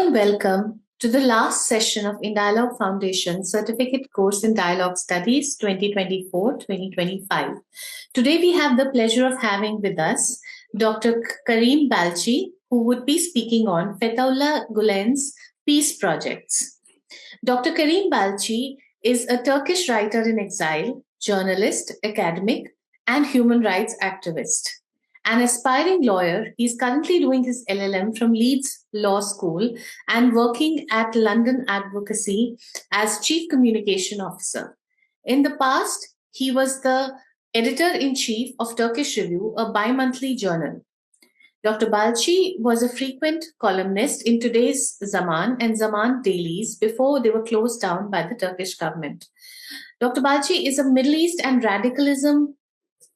and welcome to the last session of In Dialogue Foundation Certificate Course in Dialogue Studies 2024-2025. Today we have the pleasure of having with us Dr. Kerim Balci, who would be speaking on Fethullah Gülen's peace projects. Dr. Kerim Balci is a Turkish writer in exile, journalist, academic, and human rights activist. An aspiring lawyer, he is currently doing his LLM from Leeds Law School and working at London Advocacy as Chief Communication Officer. In the past, he was the editor-in-chief of Turkish Review, a bi-monthly journal. Dr. Balci was a frequent columnist in today's Zaman and Zaman dailies before they were closed down by the Turkish government. Dr. Balci is a Middle East and radicalism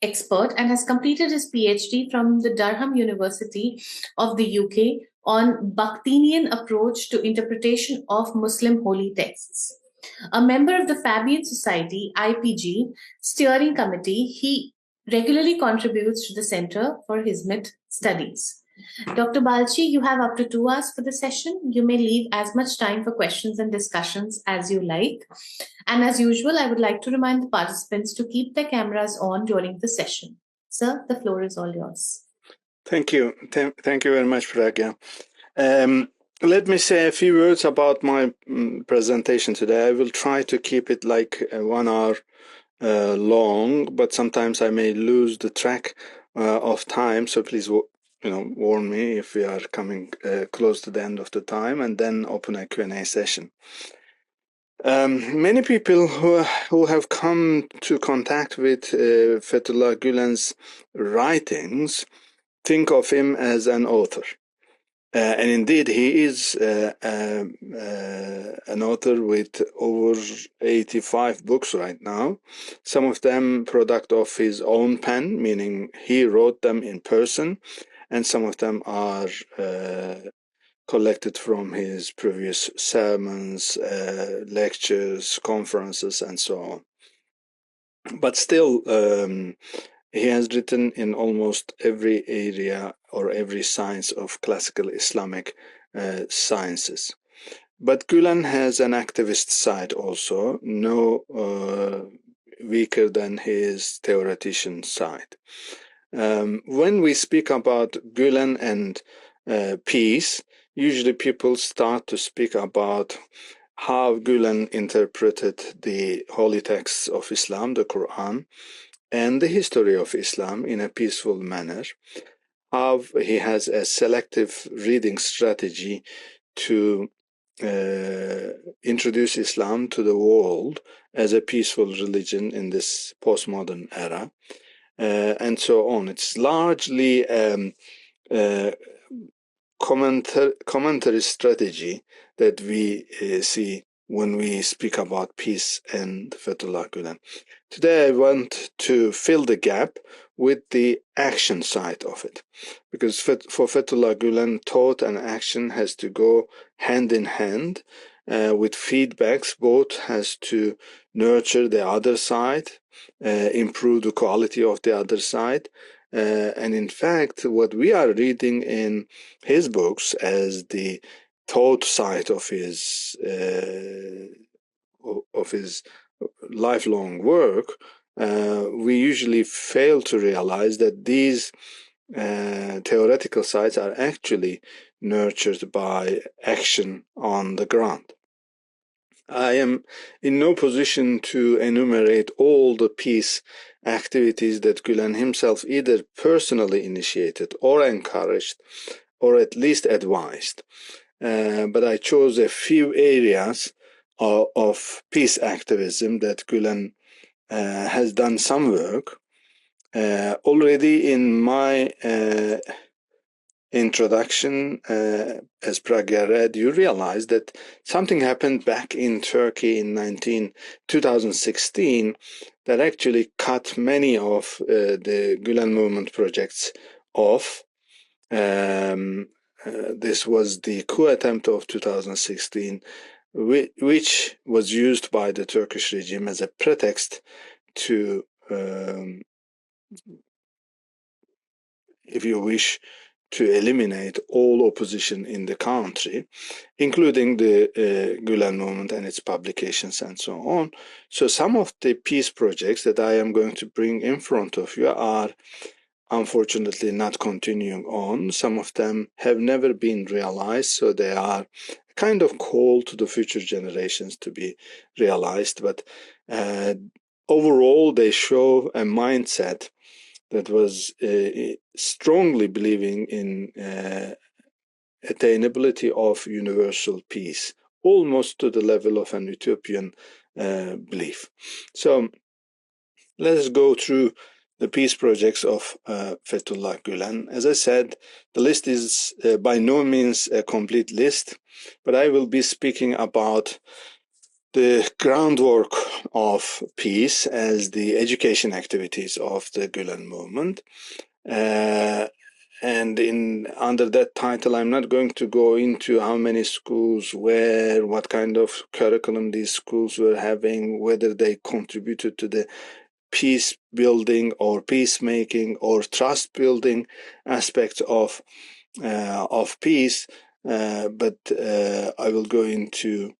expert and has completed his Ph.D. from the Durham University of the UK on Bakhtinian approach to interpretation of Muslim holy texts. A member of the Fabian Society, IPG, steering committee, he regularly contributes to the Center for Hizmet Studies. Dr. Balci, you have up to 2 hours for the session. You may leave as much time for questions and discussions as you like. And as usual, I would like to remind the participants to keep their cameras on during the session. Sir, the floor is all yours. Thank you. Thank you very much, Pragya. Let me say a few words about my presentation today. I will try to keep it like 1 hour long, but sometimes I may lose the track of time. So please, warn me if we are coming close to the end of the time, and then open a Q&A session. Many people who have come to contact with Fethullah Gülen's writings think of him as an author. And indeed, he is an author with over 85 books right now, some of them product of his own pen, meaning he wrote them in person, and some of them are collected from his previous sermons, lectures, conferences, and so on. But still, he has written in almost every area or every science of classical Islamic sciences. But Gülen has an activist side also, no weaker than his theoretician side. When we speak about Gülen and peace, usually people start to speak about how Gülen interpreted the holy texts of Islam, the Quran, and the history of Islam in a peaceful manner, how he has a selective reading strategy to introduce Islam to the world as a peaceful religion in this postmodern era, and so on. It's largely commentary strategy that we see when we speak about peace and Fethullah Gülen. Today I want to fill the gap with the action side of it, because for Fethullah Gülen, thought and action has to go hand in hand with feedbacks. Both has to nurture the other side, improve the quality of the other side. And in fact, what we are reading in his books as the thought side of his lifelong work, we usually fail to realize that these theoretical sides are actually nurtured by action on the ground. I am in no position to enumerate all the peace activities that Gülen himself either personally initiated or encouraged, or at least advised. But I chose a few areas of peace activism that Gülen has done some work. Already in my introduction, as Pragya read, you realize that something happened back in Turkey in 2016 that actually cut many of the Gülen movement projects off. This was the coup attempt of 2016, which was used by the Turkish regime as a pretext to, if you wish, to eliminate all opposition in the country, including the Gülen movement and its publications and so on. So some of the peace projects that I am going to bring in front of you are unfortunately not continuing on. Some of them have never been realized, so they are kind of call to the future generations to be realized. But overall, they show a mindset that was strongly believing in attainability of universal peace, almost to the level of an utopian belief. So let us go through the peace projects of Fethullah Gülen. As I said, the list is by no means a complete list, but I will be speaking about the groundwork of peace as the education activities of the Gülen movement. And under that title, I'm not going to go into how many schools, where, what kind of curriculum these schools were having, whether they contributed to the peace building or peacemaking or trust building aspects of peace, but I will go into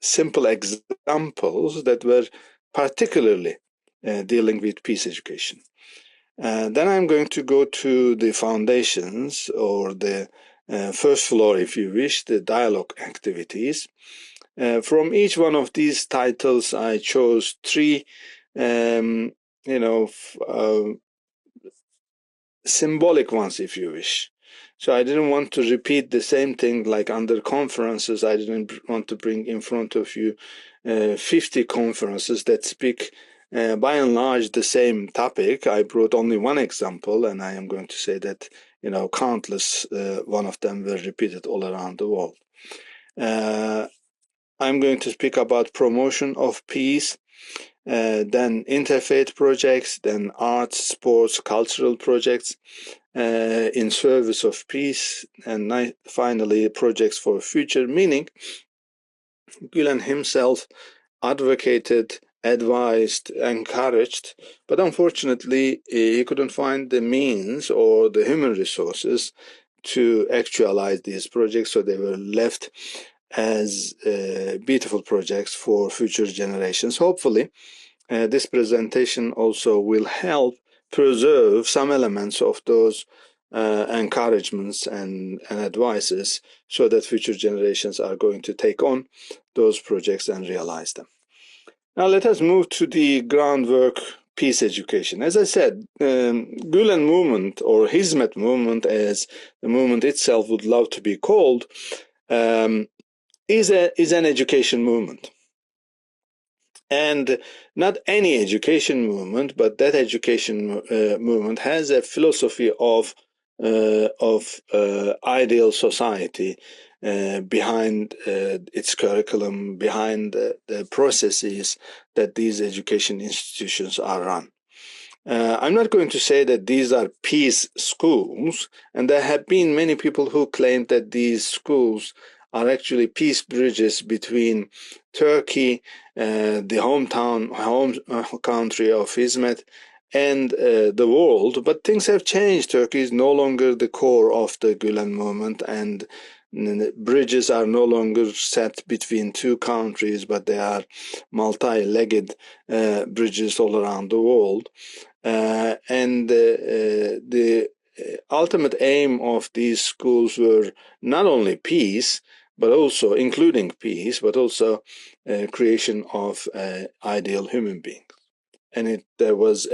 simple examples that were particularly dealing with peace education. Then I'm going to go to the foundations, or the first floor, if you wish, the dialogue activities. From each one of these titles, I chose three symbolic ones, if you wish. So I didn't want to repeat the same thing like under conferences. I didn't want to bring in front of you 50 conferences that speak by and large the same topic. I brought only one example, and I am going to say that countless one of them were repeated all around the world. I'm going to speak about promotion of peace, then interfaith projects, then arts, sports, cultural projects in service of peace, and finally projects for future, meaning Gülen himself advocated, advised, encouraged, but unfortunately he couldn't find the means or the human resources to actualize these projects, so they were left as beautiful projects for future generations. Hopefully, this presentation also will help preserve some elements of those encouragements and advices, so that future generations are going to take on those projects and realize them. Now let us move to the groundwork peace education. As I said, Gülen movement, or Hizmet movement as the movement itself would love to be called, is an education movement. And not any education movement, but that education movement has a philosophy of ideal society behind its curriculum, behind the processes that these education institutions are run. I'm not going to say that these are peace schools, and there have been many people who claim that these schools are actually peace bridges between Turkey, the home country of Hizmet, and the world. But things have changed. Turkey is no longer the core of the Gülen movement, and bridges are no longer set between two countries, but they are multi-legged bridges all around the world. And the ultimate aim of these schools were not only peace, but also including peace, but also creation of ideal human beings. And there was,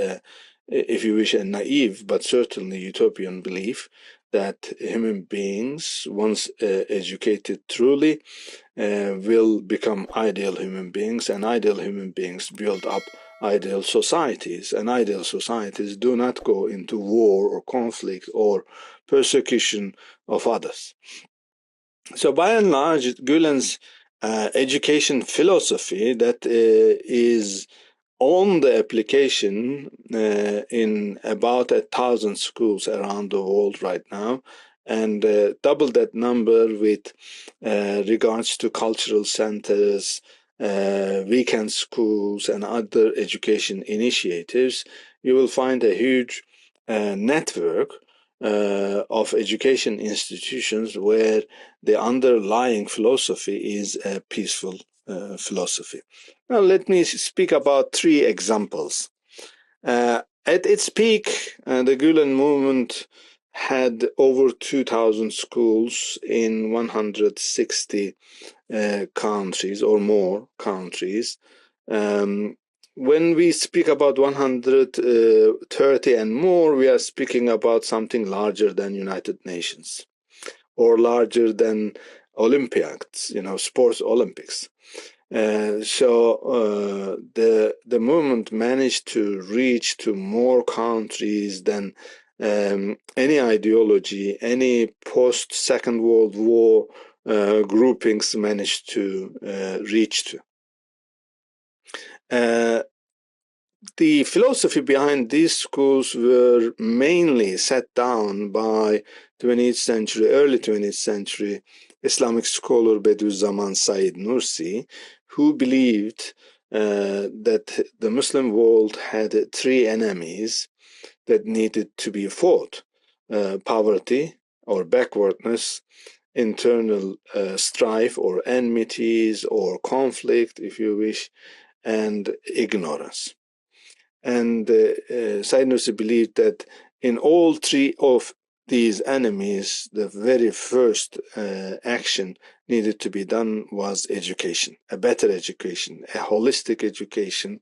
if you wish, a naive but certainly utopian belief that human beings, once educated truly, will become ideal human beings, and ideal human beings build up ideal societies, and ideal societies do not go into war or conflict or persecution of others. So by and large, Gülen's education philosophy that is on the application in about 1,000 schools around the world right now, and double that number with regards to cultural centers, weekend schools, and other education initiatives, you will find a huge network of education institutions where the underlying philosophy is a peaceful philosophy. Now, let me speak about three examples. At its peak, the Gülen movement had over 2,000 schools in 160 countries or more countries. When we speak about 130 and more, we are speaking about something larger than United Nations or larger than Olympiads, sports Olympics. So the movement managed to reach to more countries than any ideology, any post-Second World War groupings managed to reach to. The philosophy behind these schools were mainly set down by early 20th century Islamic scholar Zaman Said Nursi, who believed that the Muslim world had three enemies that needed to be fought: poverty or backwardness, internal strife or enmities or conflict, if you wish, and ignorance. And Said Nursi believed that in all three of these enemies, the very first action needed to be done was education, a better education, a holistic education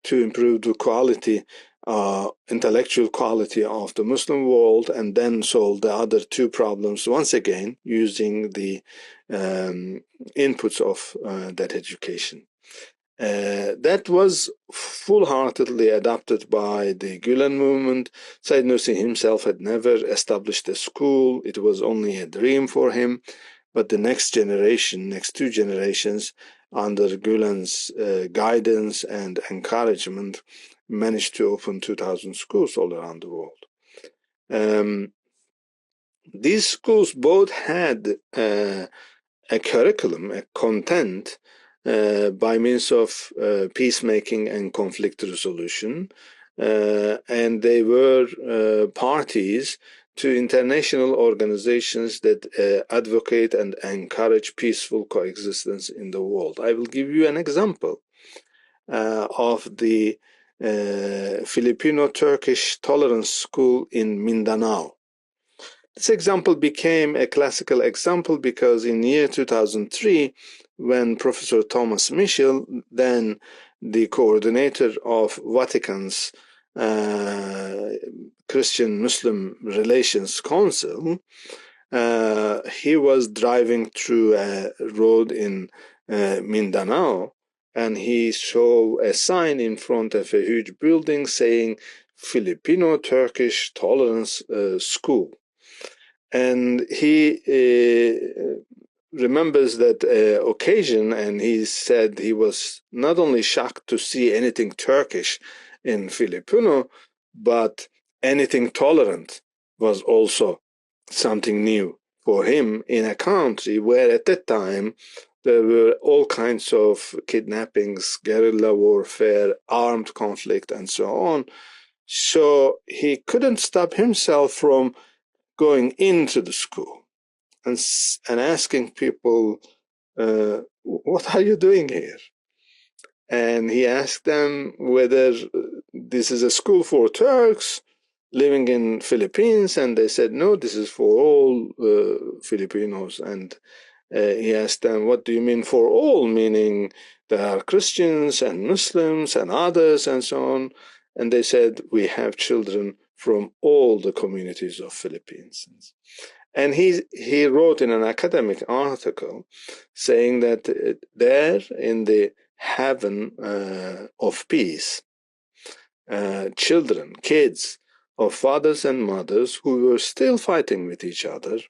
to improve the quality, intellectual quality of the Muslim world, and then solve the other two problems once again using the inputs of that education. That was full-heartedly adopted by the Gülen movement. Said Nursi himself had never established a school. It was only a dream for him. But the next two generations, under Gülen's guidance and encouragement, managed to open 2,000 schools all around the world. These schools both had a curriculum, a content, by means of peacemaking and conflict resolution, and they were parties to international organizations that advocate and encourage peaceful coexistence in the world. I will give you an example of the Filipino-Turkish Tolerance School in Mindanao. This example became a classical example because in year 2003, when Professor Thomas Michel, then the coordinator of Vatican's Christian-Muslim Relations Council, he was driving through a road in Mindanao, and he saw a sign in front of a huge building saying Filipino-Turkish Tolerance School. And he remembers that occasion, and he said he was not only shocked to see anything Turkish in Filipino, but anything tolerant was also something new for him in a country where at that time there were all kinds of kidnappings, guerrilla warfare, armed conflict, and so on. So he couldn't stop himself from going into the school and asking people, what are you doing here? And he asked them whether this is a school for Turks living in Philippines, and they said, no, this is for all Filipinos. And he asked them, what do you mean for all? Meaning there are Christians and Muslims and others and so on. And they said, we have children from all the communities of Philippines. And he wrote in an academic article saying that there in the heaven of peace, children, kids of fathers and mothers who were still fighting with each other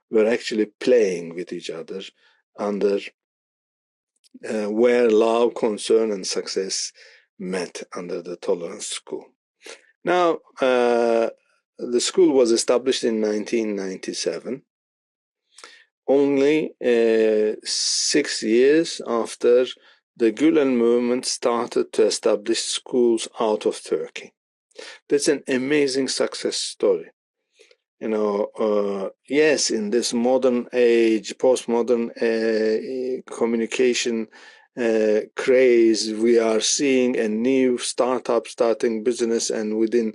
were actually playing with each other under where love, concern, and success met under the Tolerance School. Now, the school was established in 1997, only 6 years after the Gülen movement started to establish schools out of Turkey. That's an amazing success story. yes, in this modern age, postmodern communication craze, we are seeing a new startup starting business, and within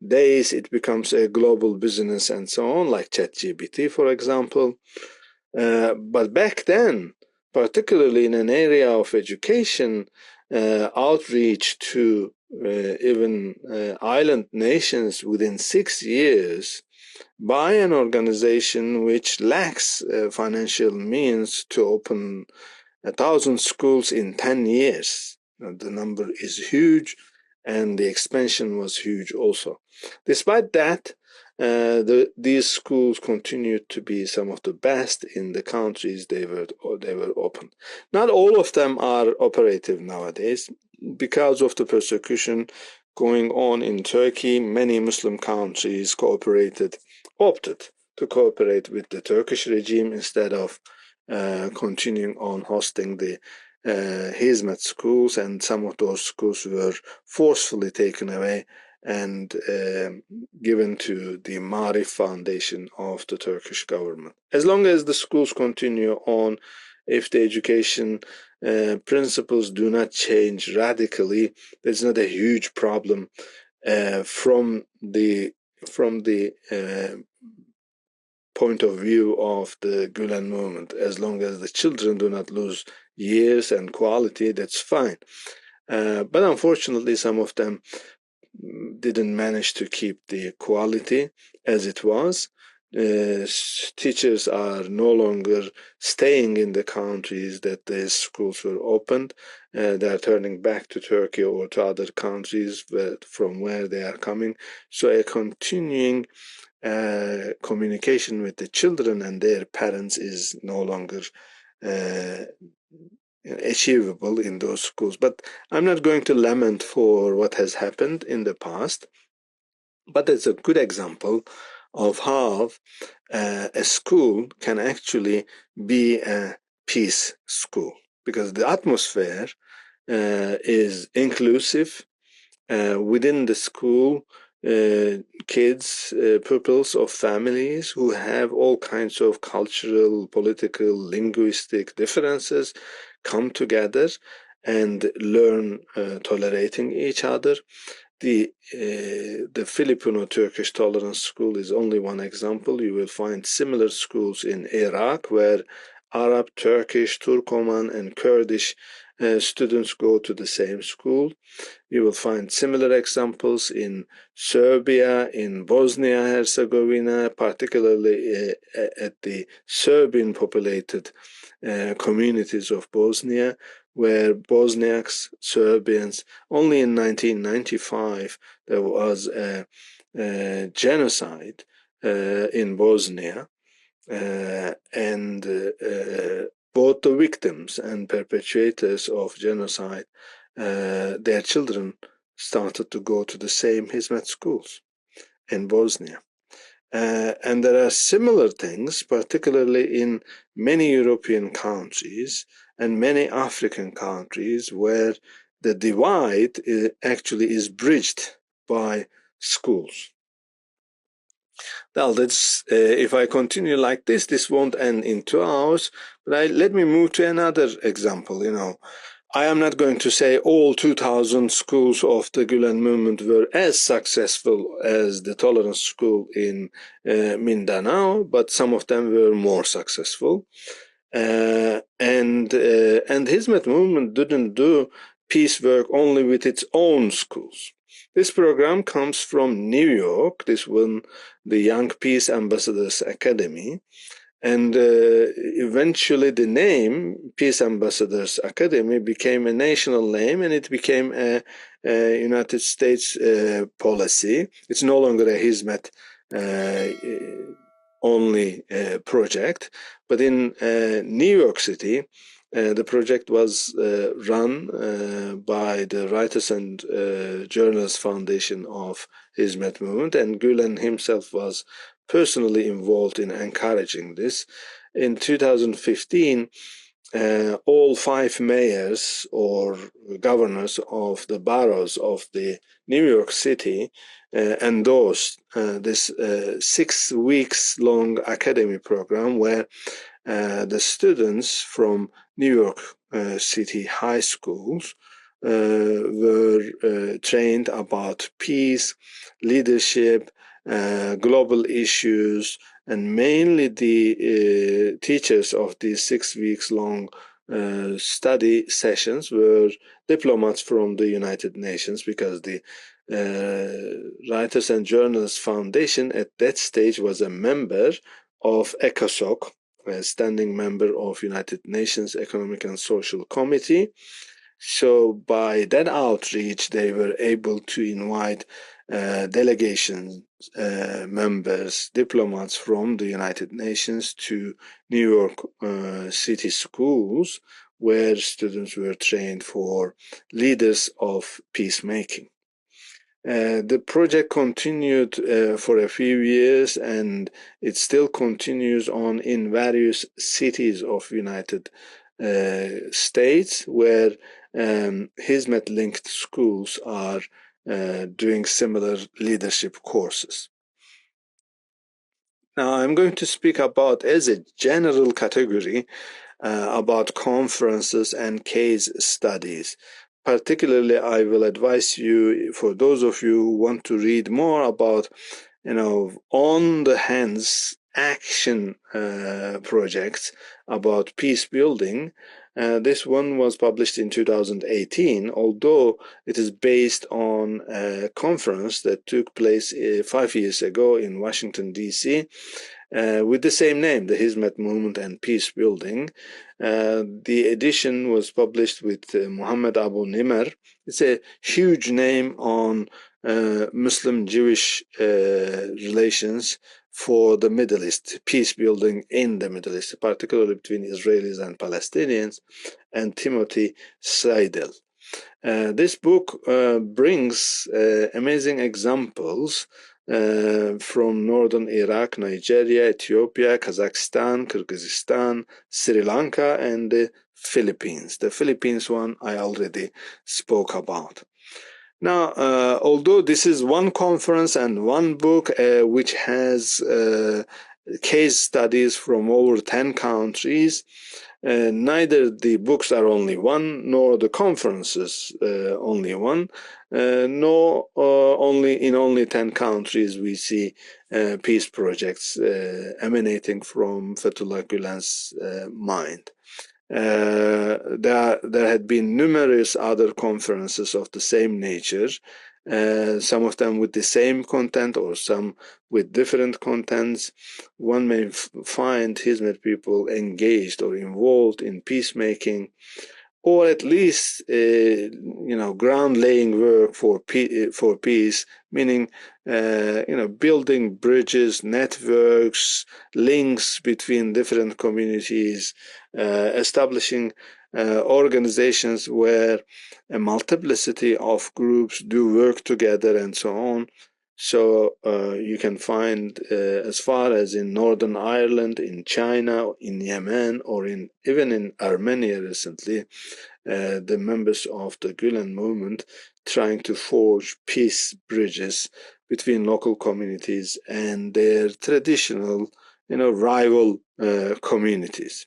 days it becomes a global business and so on, like ChatGPT, for example. But back then, particularly in an area of education, outreach to even island nations within 6 years by an organization which lacks financial means to open 1,000 schools in 10 years. The number is huge, and the expansion was huge also. Despite that, these schools continued to be some of the best in the countries they were open. Not all of them are operative nowadays because of the persecution going on in Turkey. Many Muslim countries opted to cooperate with the Turkish regime instead of continuing on hosting the Hizmet schools, and some of those schools were forcefully taken away and given to the Marif Foundation of the Turkish government. As long as the schools continue on, if the education principles do not change radically, there's not a huge problem from the point of view of the Gülen movement. As long as the children do not lose years and quality, that's fine. But unfortunately, some of them didn't manage to keep the quality as it was. Teachers are no longer staying in the countries that the schools were opened. They are turning back to Turkey or to other countries from where they are coming. So a continuing communication with the children and their parents is no longer achievable in those schools. But I'm not going to lament for what has happened in the past, but it's a good example of how a school can actually be a peace school, because the atmosphere is inclusive. Within the school, kids, pupils of families who have all kinds of cultural, political, linguistic differences come together and learn tolerating each other. The Filipino-Turkish Tolerance School is only one example. You will find similar schools in Iraq, where Arab, Turkish, Turkoman, and Kurdish students go to the same school. You will find similar examples in Serbia, in Bosnia-Herzegovina, particularly at the Serbian-populated communities of Bosnia, where Bosniaks, Serbians, only in 1995 there was a genocide in Bosnia, and both the victims and perpetrators of genocide, their children started to go to the same Hizmet schools in Bosnia. And there are similar things, particularly in many European countries and many African countries, where the divide actually is bridged by schools. Now, if I continue like this won't end in 2 hours, but let me move to another example. I am not going to say all 2,000 schools of the Gülen movement were as successful as the Tolerance School in Mindanao, but some of them were more successful. And Hizmet movement didn't do peace work only with its own schools. This program comes from New York. This one, the Young Peace Ambassadors Academy. And eventually the name Peace Ambassadors Academy became a national name, and it became a United States policy. It's no longer a Hizmet only project, but in New York City, the project was run by the Writers and Journalists Foundation of Hizmet movement, and Gülen himself was personally involved in encouraging this. In 2015, all 5 mayors or governors of the boroughs of the New York City endorsed this 6 weeks long academy program where the students from New York City high schools were trained about peace, leadership, global issues, and mainly the teachers of these 6 weeks long study sessions were diplomats from the United Nations, because the Writers and Journalists Foundation at that stage was a member of ECOSOC, a standing member of United Nations Economic and Social Committee. So by that outreach, they were able to invite delegations, members, diplomats from the United Nations to New York City schools, where students were trained for leaders of peacemaking. The project continued for a few years, and it still continues on in various cities of United States, where Hizmet-linked schools are doing similar leadership courses. Now, I'm going to speak about, as a general category, about conferences and case studies. Particularly, I will advise you, for those of you who want to read more about, on the hands action projects about peace building. This one was published in 2018, although it is based on a conference that took place 5 years ago in Washington, D.C., with the same name, the Hizmet Movement and Peace Building. The edition was published with Muhammad Abu Nimer. It's a huge name on Muslim-Jewish relations for the Middle East, peace building in the Middle East, particularly between Israelis and Palestinians, and Timothy Seidel. This book brings amazing examples from northern Iraq, Nigeria, Ethiopia, Kazakhstan, Kyrgyzstan, Sri Lanka, and the Philippines. The Philippines one I already spoke about. Now, although this is one conference and one book which has case studies from over 10 countries, neither the books are only one, nor the conferences only one, nor only 10 countries we see peace projects emanating from Fethullah Gülen's mind. There had been numerous other conferences of the same nature, some of them with the same content or some with different contents. One may find Hizmet people engaged or involved in peacemaking, or at least ground laying work for peace, meaning building bridges, networks, links between different communities, establishing organizations where a multiplicity of groups do work together, and so on. So you can find as far as in Northern Ireland, in China, in Yemen, or even in Armenia recently, the members of the Gülen movement trying to forge peace bridges between local communities and their traditional, rival communities.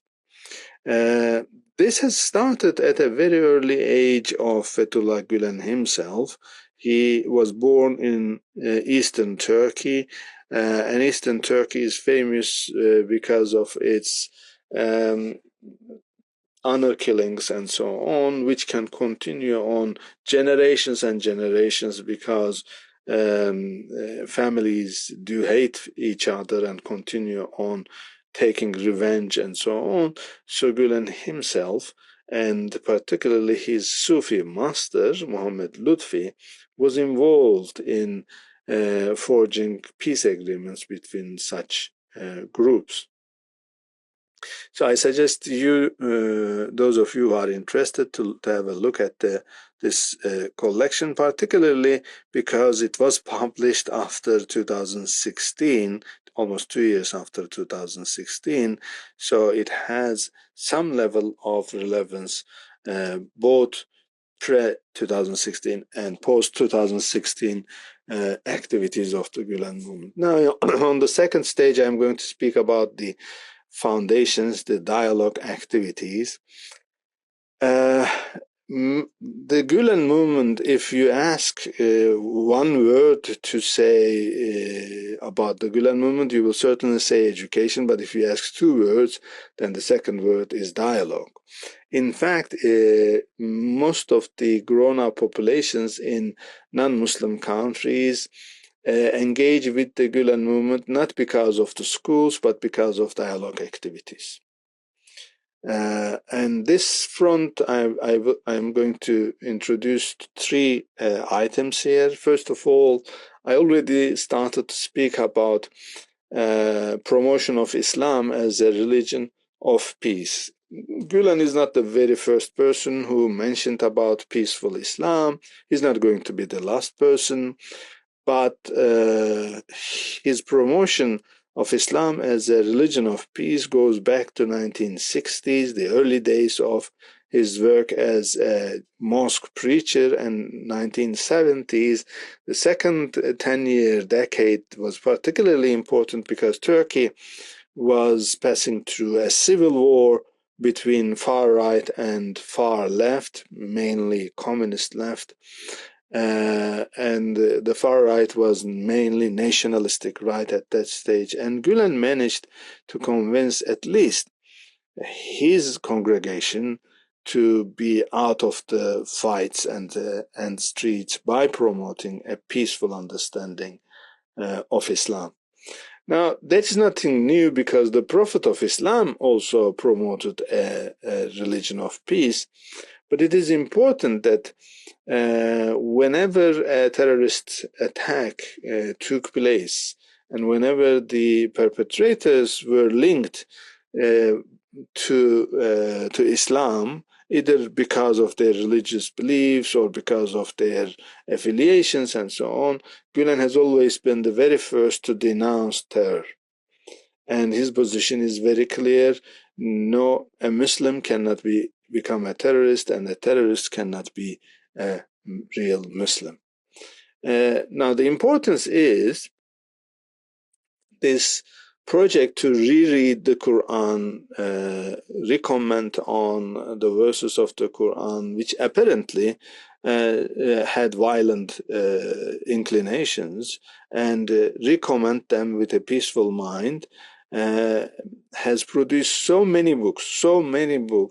This has started at a very early age of Fethullah Gülen himself. He was born in eastern Turkey, and eastern Turkey is famous because of its honor killings and so on, which can continue on generations and generations, because families do hate each other and continue on taking revenge and so on. So Gülen himself, and particularly his Sufi master, Muhammad Lutfi, was involved in forging peace agreements between such groups. So I suggest you, those of you who are interested, to have a look at this collection, particularly because it was published after 2016, almost 2 years after 2016. So it has some level of relevance, both pre-2016 and post-2016 activities of the Gülen movement. Now, on the second stage, I'm going to speak about the foundations, the dialogue activities. The Gülen movement, if you ask one word to say about the Gülen movement, you will certainly say education, but if you ask two words, then the second word is dialogue. In fact, most of the grown-up populations in non-Muslim countries engage with the Gülen movement not because of the schools, but because of dialogue activities. And this front, I'm going to introduce three items here. First of all, I already started to speak about promotion of Islam as a religion of peace. Gülen is not the very first person who mentioned about peaceful Islam. He's not going to be the last person, but his promotion of Islam as a religion of peace goes back to 1960s, the early days of his work as a mosque preacher, and 1970s. The second 10-year decade was particularly important because Turkey was passing through a civil war between far right and far left, mainly communist left. And the far right was mainly nationalistic right at that stage. And Gülen managed to convince at least his congregation to be out of the fights and streets by promoting a peaceful understanding of Islam. Now, that's nothing new because the Prophet of Islam also promoted a religion of peace. But it is important that whenever a terrorist attack took place and whenever the perpetrators were linked to Islam, either because of their religious beliefs or because of their affiliations and so on, Gülen has always been the very first to denounce terror. And his position is very clear. No, a Muslim cannot become a terrorist, and a terrorist cannot be a real Muslim. Now, the importance is this project to reread the Quran, recomment on the verses of the Quran, which apparently had violent inclinations, and recommend them with a peaceful mind, has produced so many books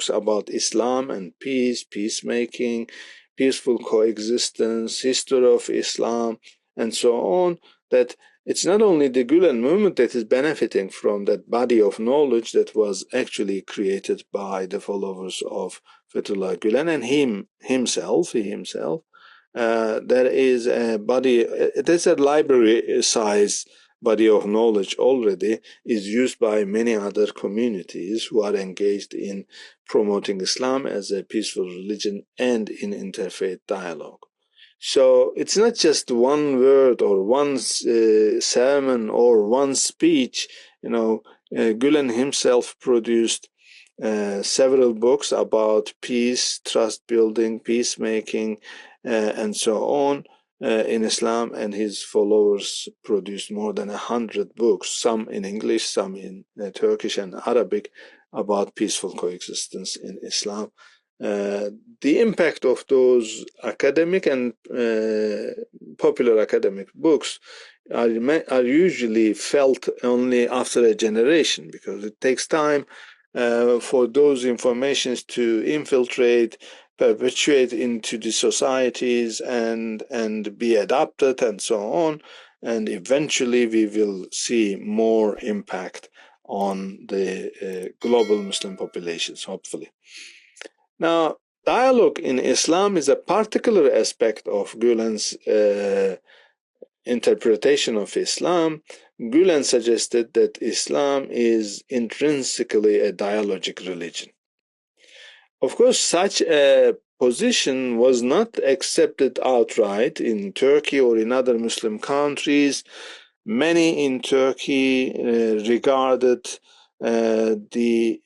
about Islam and peace, peacemaking, peaceful coexistence, history of Islam, and so on, that it's not only the Gülen movement that is benefiting from that body of knowledge that was actually created by the followers of Fethullah Gülen and he himself. There is a body, there's a library size body of knowledge already is used by many other communities who are engaged in promoting Islam as a peaceful religion and in interfaith dialogue. So it's not just one word or one sermon or one speech. Gülen himself produced several books about peace, trust building, peacemaking, and so on in Islam, and his followers produced more than 100 books, some in English, some in Turkish and Arabic, about peaceful coexistence in Islam. The impact of those academic and popular academic books are usually felt only after a generation, because it takes time for those informations to infiltrate, perpetuate into the societies and be adopted and so on, and eventually we will see more impact on the global Muslim populations, hopefully. Now, dialogue in Islam is a particular aspect of Gülen's interpretation of Islam. Gülen suggested that Islam is intrinsically a dialogic religion. Of course, such a position was not accepted outright in Turkey or in other Muslim countries. Many in Turkey regarded the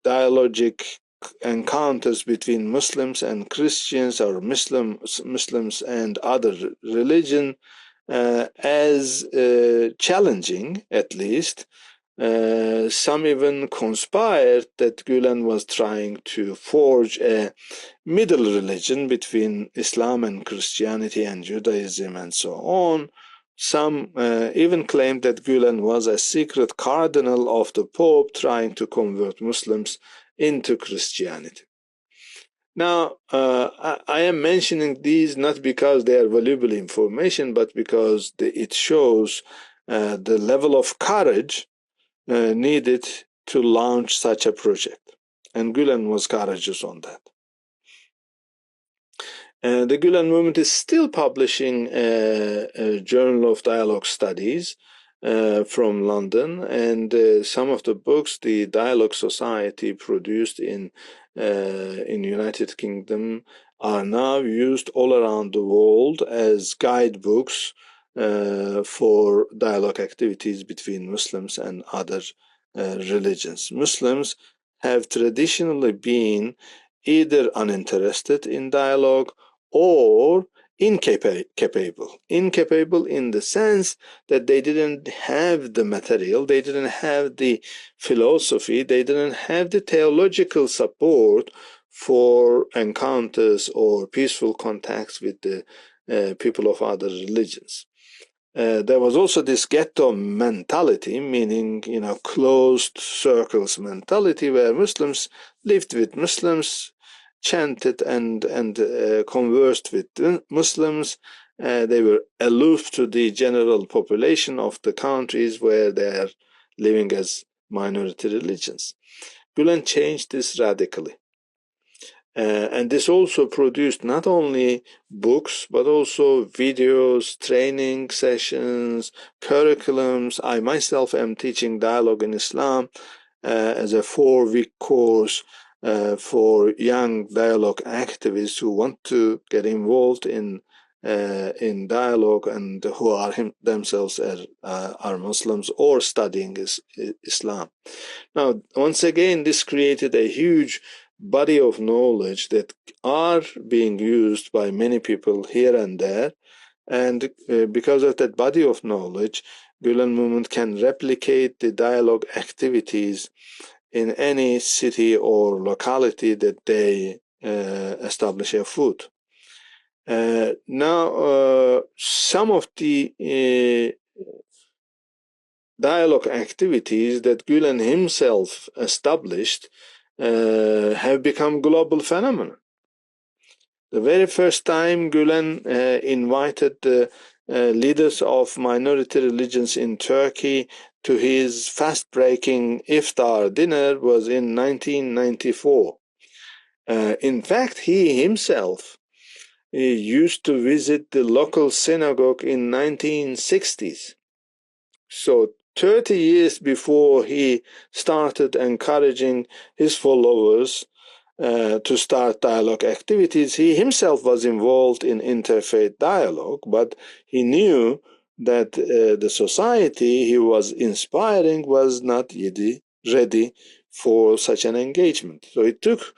dialogic encounters between Muslims and Christians, or Muslims and other religion, as challenging, at least. Some even conspired that Gülen was trying to forge a middle religion between Islam and Christianity and Judaism and so on. Some even claimed that Gülen was a secret cardinal of the Pope trying to convert Muslims into Christianity. Now, I am mentioning these not because they are valuable information, but because it shows the level of courage needed to launch such a project. And Gülen was courageous on that. The Gülen movement is still publishing a Journal of Dialogue Studies from London, and some of the books the Dialogue Society produced in United Kingdom are now used all around the world as guidebooks for dialogue activities between Muslims and other religions. Muslims have traditionally been either uninterested in dialogue or incapable in the sense that they didn't have the material, they didn't have the philosophy, they didn't have the theological support for encounters or peaceful contacts with the people of other religions. There was also this ghetto mentality, meaning, closed circles mentality, where Muslims lived with Muslims, chanted and conversed with Muslims. They were aloof to the general population of the countries where they are living as minority religions. Gülen changed this radically. And this also produced not only books, but also videos, training sessions, curriculums. I myself am teaching dialogue in Islam as a 4-week course for young dialogue activists who want to get involved in dialogue and who are themselves are Muslims or studying Islam. Now, once again, this created a huge body of knowledge that are being used by many people here and there. And because of that body of knowledge, Gülen movement can replicate the dialogue activities in any city or locality that they establish a foot. Now, some of the dialogue activities that Gülen himself established have become global phenomena. The very first time Gülen invited the leaders of minority religions in Turkey to his fast-breaking iftar dinner was in 1994. In fact, he himself used to visit the local synagogue in 1960s. So 30 years before he started encouraging his followers to start dialogue activities, he himself was involved in interfaith dialogue, but he knew that the society he was inspiring was not yet ready for such an engagement. So it took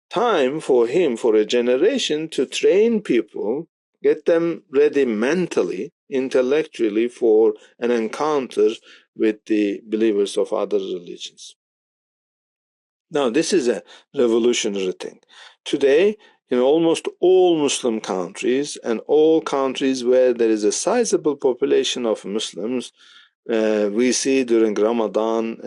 time for him, for a generation, to train people, get them ready mentally, intellectually for an encounter with the believers of other religions. Now, this is a revolutionary thing. Today, in almost all Muslim countries and all countries where there is a sizable population of Muslims, we see during Ramadan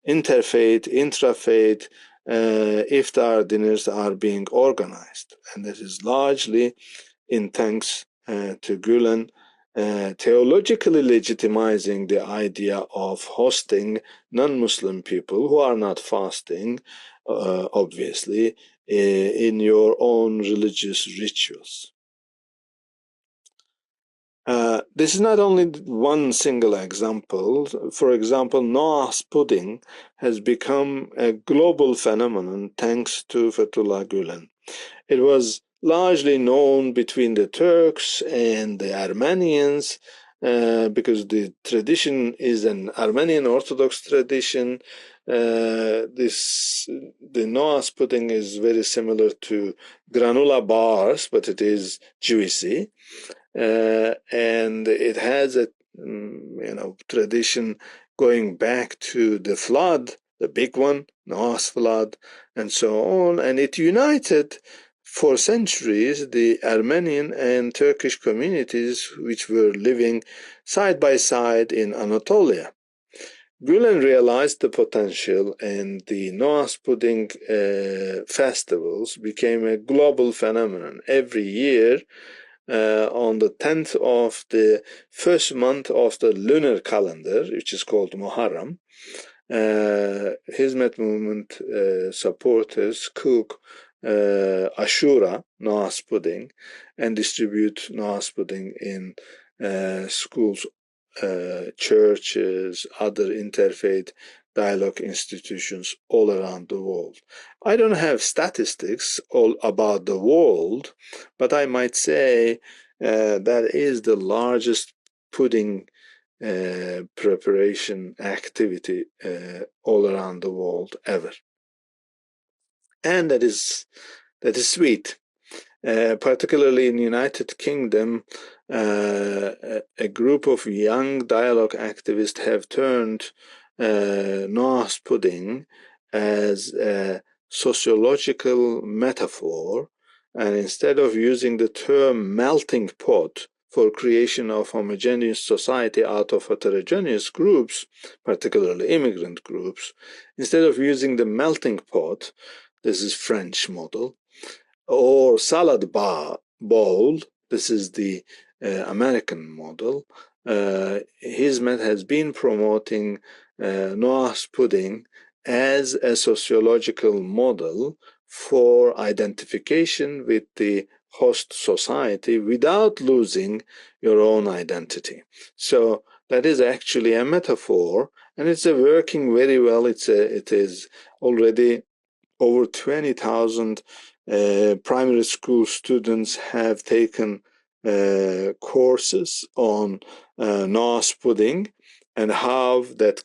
interfaith, intrafaith, iftar dinners are being organized. And this is largely in thanks to Gülen theologically legitimizing the idea of hosting non-Muslim people who are not fasting, obviously, in your own religious rituals. This is not only one single example. For example, Noah's pudding has become a global phenomenon thanks to Fethullah Gülen. It was largely known between the Turks and the Armenians, because the tradition is an Armenian Orthodox tradition. The Noah's pudding is very similar to granola bars, but it is juicy, and it has a tradition going back to the flood, the big one, Noah's flood, and so on, and it united for centuries the Armenian and Turkish communities which were living side by side in Anatolia. Gülen realized the potential, and the Noah's pudding festivals became a global phenomenon. Every year, on the 10th of the first month of the lunar calendar, which is called Muharram, Hizmet movement supporters cook Ashura, Noah's pudding, and distribute Noah's pudding in schools, churches, other interfaith dialogue institutions all around the world. I don't have statistics all about the world, but I might say that is the largest pudding preparation activity all around the world ever. And that is sweet. Particularly in the United Kingdom, a group of young dialogue activists have turned Noah's pudding as a sociological metaphor, and instead of using the term melting pot for creation of homogeneous society out of heterogeneous groups, particularly immigrant groups, instead of using the melting pot, this is French model, or salad bowl, this is the American model, Hizmet has been promoting Noah's pudding as a sociological model for identification with the host society without losing your own identity. So that is actually a metaphor, and it's working very well. It is already over 20,000 primary school students have taken courses on Noah's pudding and how that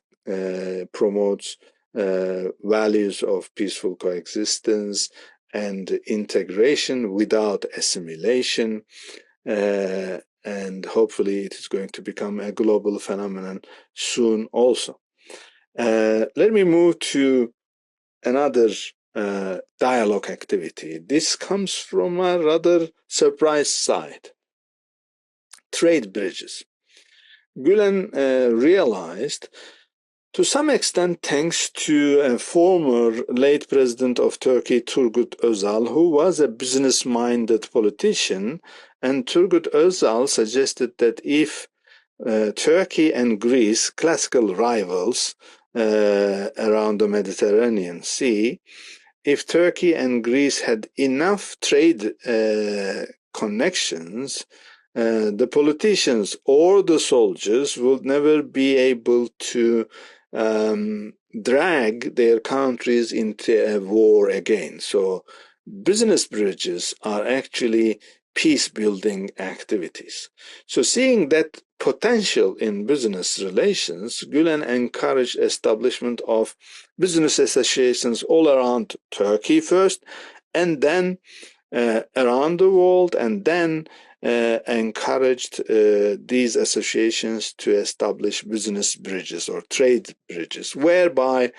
promotes values of peaceful coexistence and integration without assimilation, and hopefully it is going to become a global phenomenon soon also. Let me move to another dialogue activity. This comes from a rather surprised side. Trade bridges. Gülen realized, to some extent thanks to a former late president of Turkey, Turgut Özal, who was a business-minded politician, and Turgut Özal suggested that if Turkey and Greece, classical rivals around the Mediterranean Sea, if Turkey and Greece had enough trade connections, the politicians or the soldiers would never be able to drag their countries into a war again. So business bridges are actually peace-building activities. So seeing that potential in business relations, Gülen encouraged establishment of business associations all around Turkey first, and then around the world, and then encouraged these associations to establish business bridges or trade bridges, whereby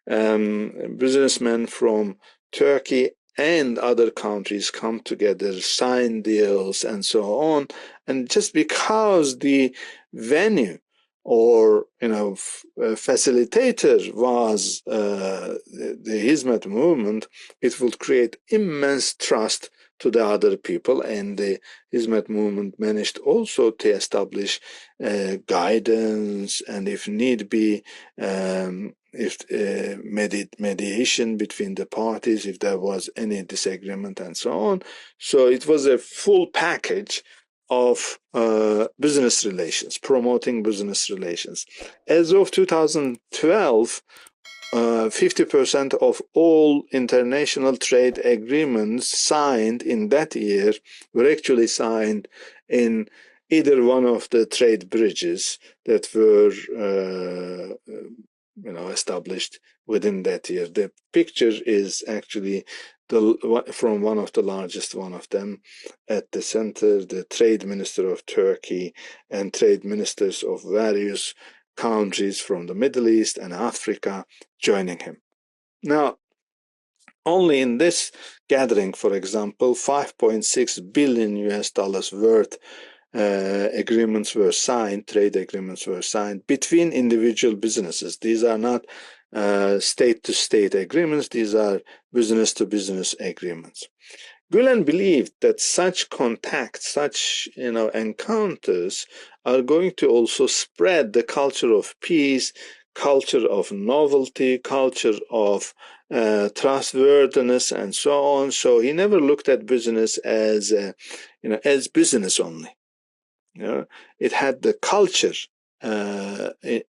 businessmen from Turkey and other countries come together, sign deals, and so on. And just because the venue or facilitator was the Hizmet movement, it would create immense trust to the other people, and the Hizmet movement managed also to establish guidance, and if need be, mediation between the parties if there was any disagreement and so on. So it was a full package of business relations, promoting business relations. As of 2012, 50% of all international trade agreements signed in that year were actually signed in either one of the trade bridges that were established within that year. The picture is actually from one of the largest one of them. At the center, the trade minister of Turkey and trade ministers of various countries from the Middle East and Africa joining him. Now, only in this gathering, for example, 5.6 billion US dollars worth agreements were signed, trade agreements were signed between individual businesses. These are not state-to-state agreements, these are business-to-business agreements. Gülen believed that such contacts, such encounters are going to also spread the culture of peace, culture of novelty, culture of trustworthiness, and so on. So he never looked at business as as business only. It had the culture in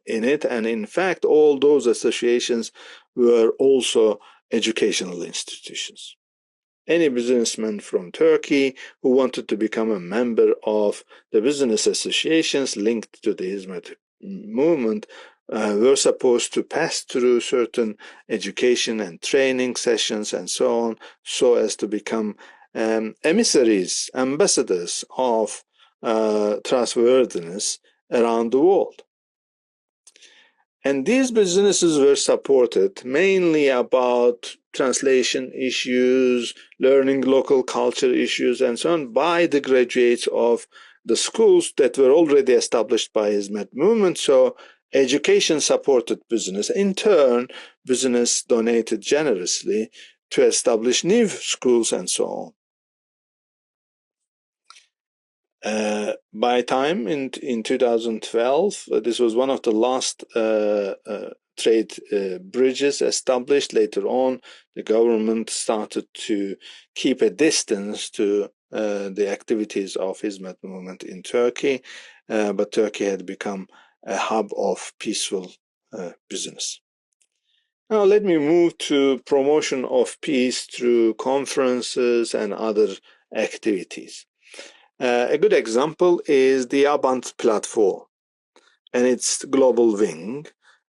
it, and in fact, all those associations were also educational institutions. Any businessman from Turkey who wanted to become a member of the business associations linked to the Hizmet movement were supposed to pass through certain education and training sessions and so on, so as to become emissaries, ambassadors of trustworthiness around the world. And these businesses were supported mainly about translation issues, learning local culture issues, and so on by the graduates of the schools that were already established by Hizmet movement. So education supported business. In turn, business donated generously to establish new schools and so on. By time in 2012, this was one of the last trade bridges established. Later on, the government started to keep a distance to the activities of Hizmet movement in Turkey, but Turkey had become a hub of peaceful business. Now let me move to promotion of peace through conferences and other activities. A good example is the Abant platform and its global wing.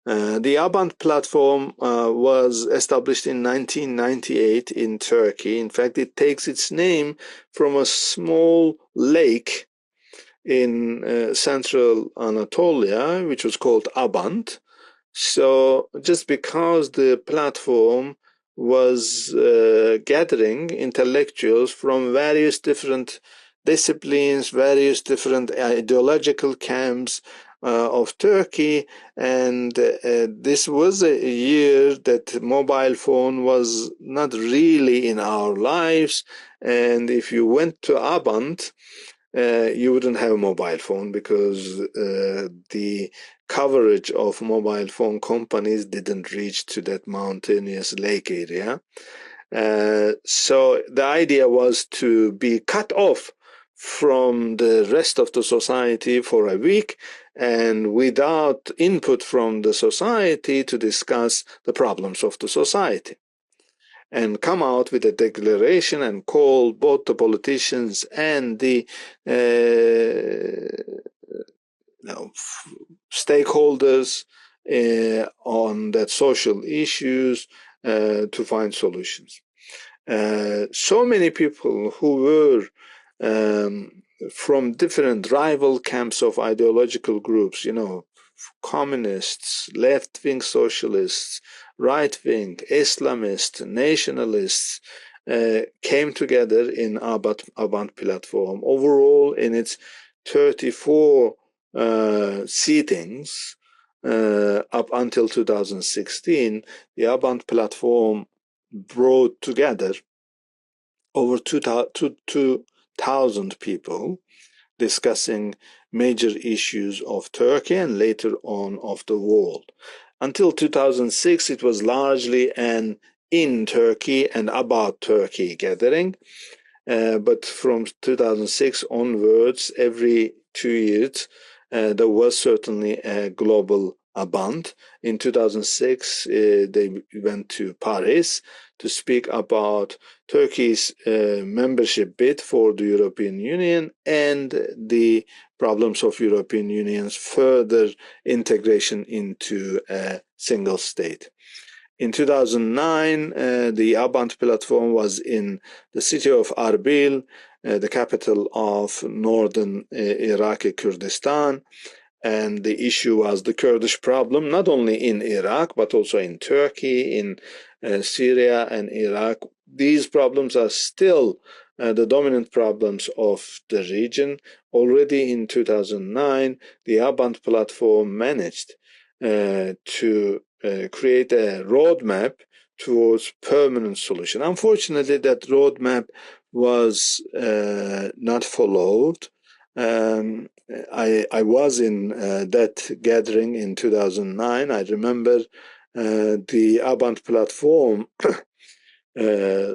The Abant platform was established in 1998 in Turkey. In fact, it takes its name from a small lake in central Anatolia, which was called Abant. So just because the platform was gathering intellectuals from various different disciplines, various different ideological camps of Turkey, and this was a year that mobile phone was not really in our lives, and if you went to Abant, you wouldn't have a mobile phone because the coverage of mobile phone companies didn't reach to that mountainous lake area. So the idea was to be cut off from the rest of the society for a week and without input from the society to discuss the problems of the society, and come out with a declaration and call both the politicians and the stakeholders on that social issues to find solutions. So many people who were from different rival camps of ideological groups, communists, left-wing socialists, right-wing, Islamists, nationalists, came together in Abant platform. Overall, in its 34 seatings up until 2016, the Abant platform brought together over 2,000 people discussing major issues of Turkey and later on of the world. Until 2006, it was largely an in Turkey and about Turkey gathering, but from 2006 onwards, every 2 years, there was certainly a global Abant. In 2006, they went to Paris to speak about Turkey's membership bid for the European Union and the problems of European Union's further integration into a single state. In 2009, the Abant platform was in the city of Arbil, the capital of northern Iraqi Kurdistan, and the issue was the Kurdish problem, not only in Iraq, but also in Turkey, in Syria and Iraq. These problems are still the dominant problems of the region. Already in 2009, the Abant platform managed to create a roadmap towards permanent solution. Unfortunately, that roadmap was not followed. I was in that gathering in 2009. I remember the Abant platform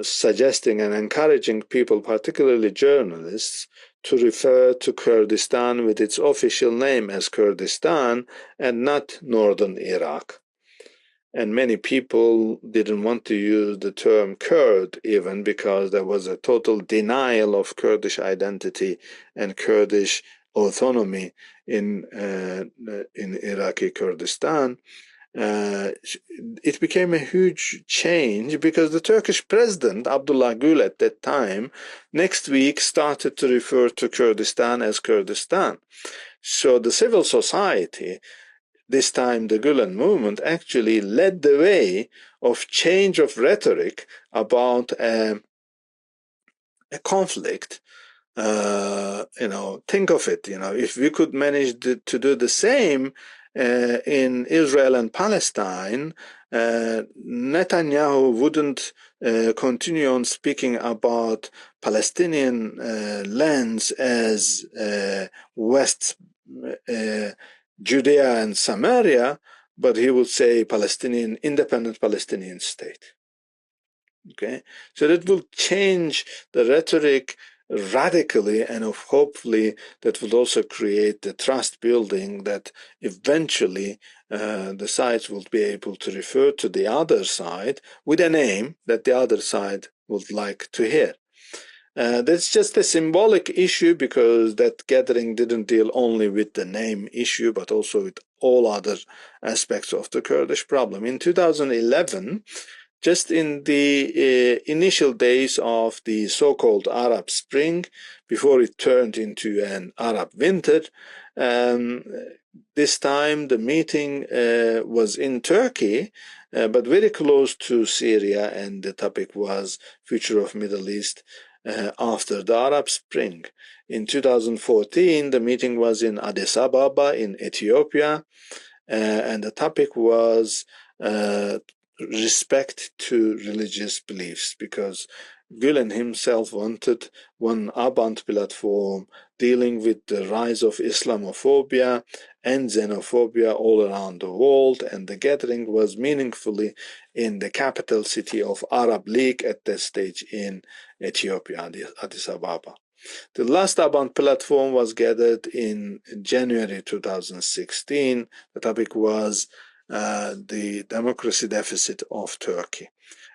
suggesting and encouraging people, particularly journalists, to refer to Kurdistan with its official name as Kurdistan and not northern Iraq. And many people didn't want to use the term Kurd even because there was a total denial of Kurdish identity and Kurdish autonomy in Iraqi Kurdistan. It became a huge change because the Turkish president, Abdullah Gül at that time, next week started to refer to Kurdistan as Kurdistan. So the civil society, this time the Gülen movement, actually led the way of change of rhetoric about a conflict. Think of it, if we could manage to do the same in Israel and Palestine, Netanyahu wouldn't continue on speaking about Palestinian lands as West Judea and Samaria, but he would say independent Palestinian state. Okay, so that will change the rhetoric radically, and hopefully that will also create the trust building that eventually the sides will be able to refer to the other side with a name that the other side would like to hear. That's just a symbolic issue because that gathering didn't deal only with the name issue, but also with all other aspects of the Kurdish problem. In 2011, just in the initial days of the so-called Arab Spring, before it turned into an Arab winter, this time the meeting was in Turkey, but very close to Syria, and the topic was future of Middle East after the Arab Spring. In 2014, the meeting was in Addis Ababa in Ethiopia, and the topic was respect to religious beliefs, because Gülen himself wanted one Abant platform dealing with the rise of Islamophobia and xenophobia all around the world, and the gathering was meaningfully in the capital city of Arab League at that stage in Ethiopia, Addis Ababa. The last Abant platform was gathered in January 2016. The topic was the democracy deficit of Turkey.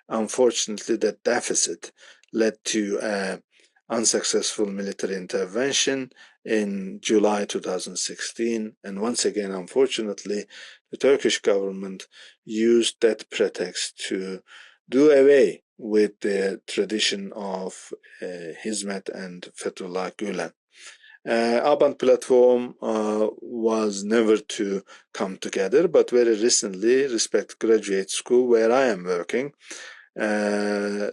Unfortunately, that deficit led to an unsuccessful military intervention in July 2016. And once again, unfortunately, the Turkish government used that pretext to do away with the tradition of Hizmet and Fethullah Gülen. Abant platform was never to come together, but very recently, Respect Graduate School, where I am working,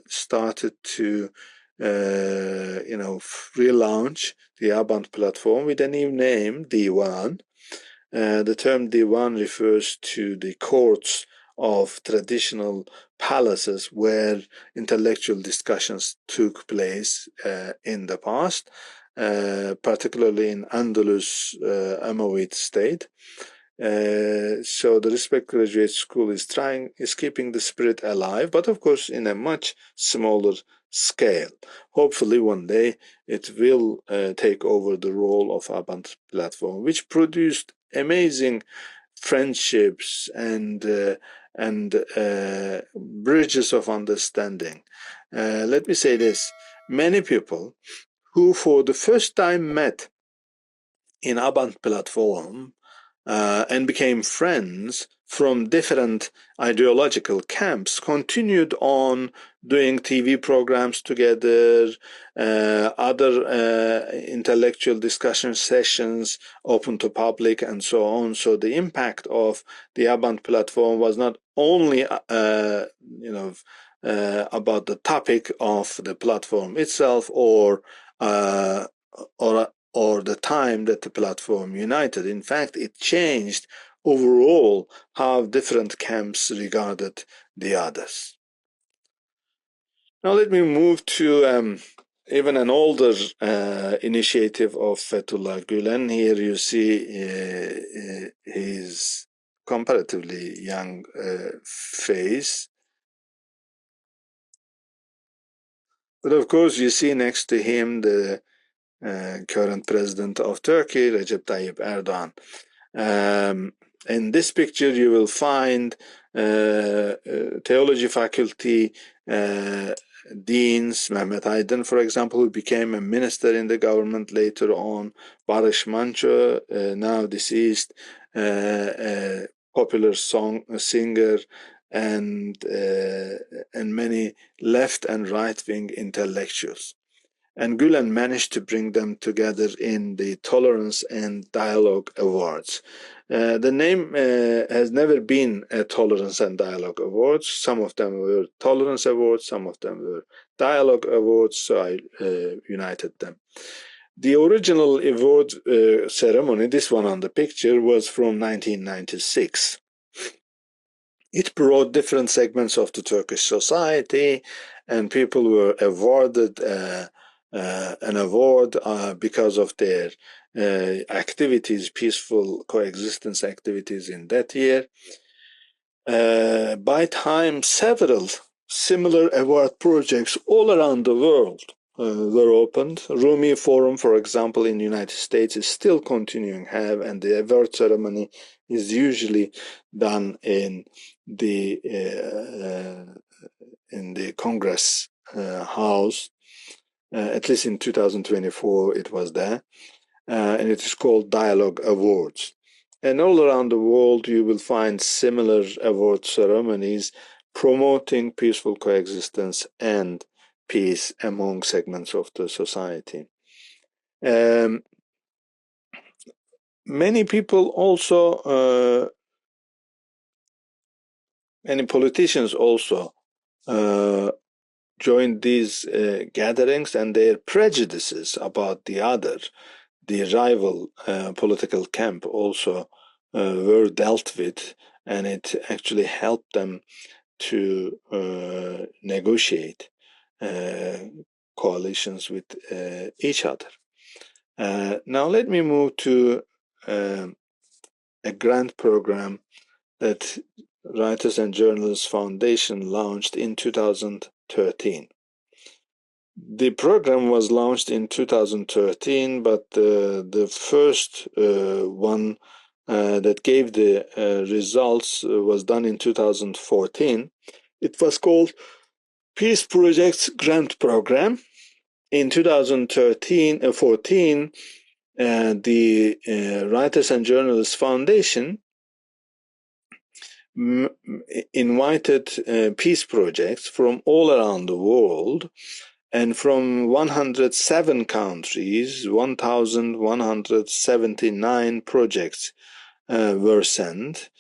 started to relaunch the Abant platform with a new name, Diwan. The term Diwan refers to the courts of traditional palaces where intellectual discussions took place in the past, particularly in Andalus Umayyad state. So the Respect Graduate School is keeping the spirit alive, but of course in a much smaller scale. Hopefully one day it will take over the role of Abant platform, which produced amazing friendships and bridges of understanding. Let me say this: many people who for the first time met in Abant platform and became friends from different ideological camps continued on doing TV programs together, other intellectual discussion sessions open to public and so on. So the impact of the Abant platform was not only about the topic of the platform itself or the time that the platform united. In fact, it changed overall how different camps regarded the others. Now let me move to even an older initiative of Fethullah Gülen. Here you see his comparatively young face. But of course, you see next to him the current president of Turkey, Recep Tayyip Erdogan. In this picture, you will find theology faculty deans, Mehmet Aydın, for example, who became a minister in the government later on, Barış Manço, now deceased, a popular singer, and many left and right-wing intellectuals. And Gülen managed to bring them together in the Tolerance and Dialogue Awards. The name has never been a Tolerance and Dialogue Awards. Some of them were Tolerance Awards, some of them were Dialogue Awards, so I united them. The original award ceremony, this one on the picture, was from 1996. It brought different segments of the Turkish society, and people were awarded an award because of their activities, peaceful coexistence activities in that year. By time, several similar award projects all around the world were opened. Rumi Forum, for example, in the United States is still continuing and the award ceremony is usually done in the Congress House. At least in 2024 it was there, and it is called Dialogue Awards. And all around the world you will find similar award ceremonies promoting peaceful coexistence and peace among segments of the society. Many people also, many politicians also joined these gatherings, and their prejudices about the rival political camp also were dealt with, and it actually helped them to negotiate coalitions with each other. Now let me move to a grant program that Writers and Journalists Foundation launched in 2013. The program was launched in 2013, but the first one that gave the results was done in 2014. It was called Peace Projects Grant Program. In 2014, the Writers and Journalists Foundation invited peace projects from all around the world, and from 107 countries, 1,179 projects were sent.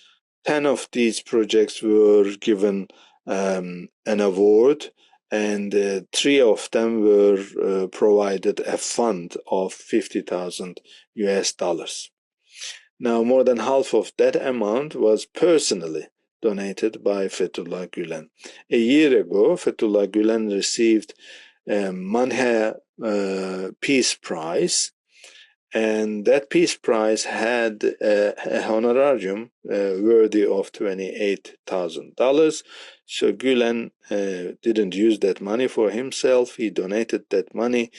10 of these projects were given an award, and 3 of them were provided a fund of $50,000. Now, more than half of that amount was personally donated by Fethullah Gülen. A year ago, Fethullah Gülen received Manhe Peace Prize, and that Peace Prize had a honorarium worthy of $28,000. So Gülen didn't use that money for himself. He donated that money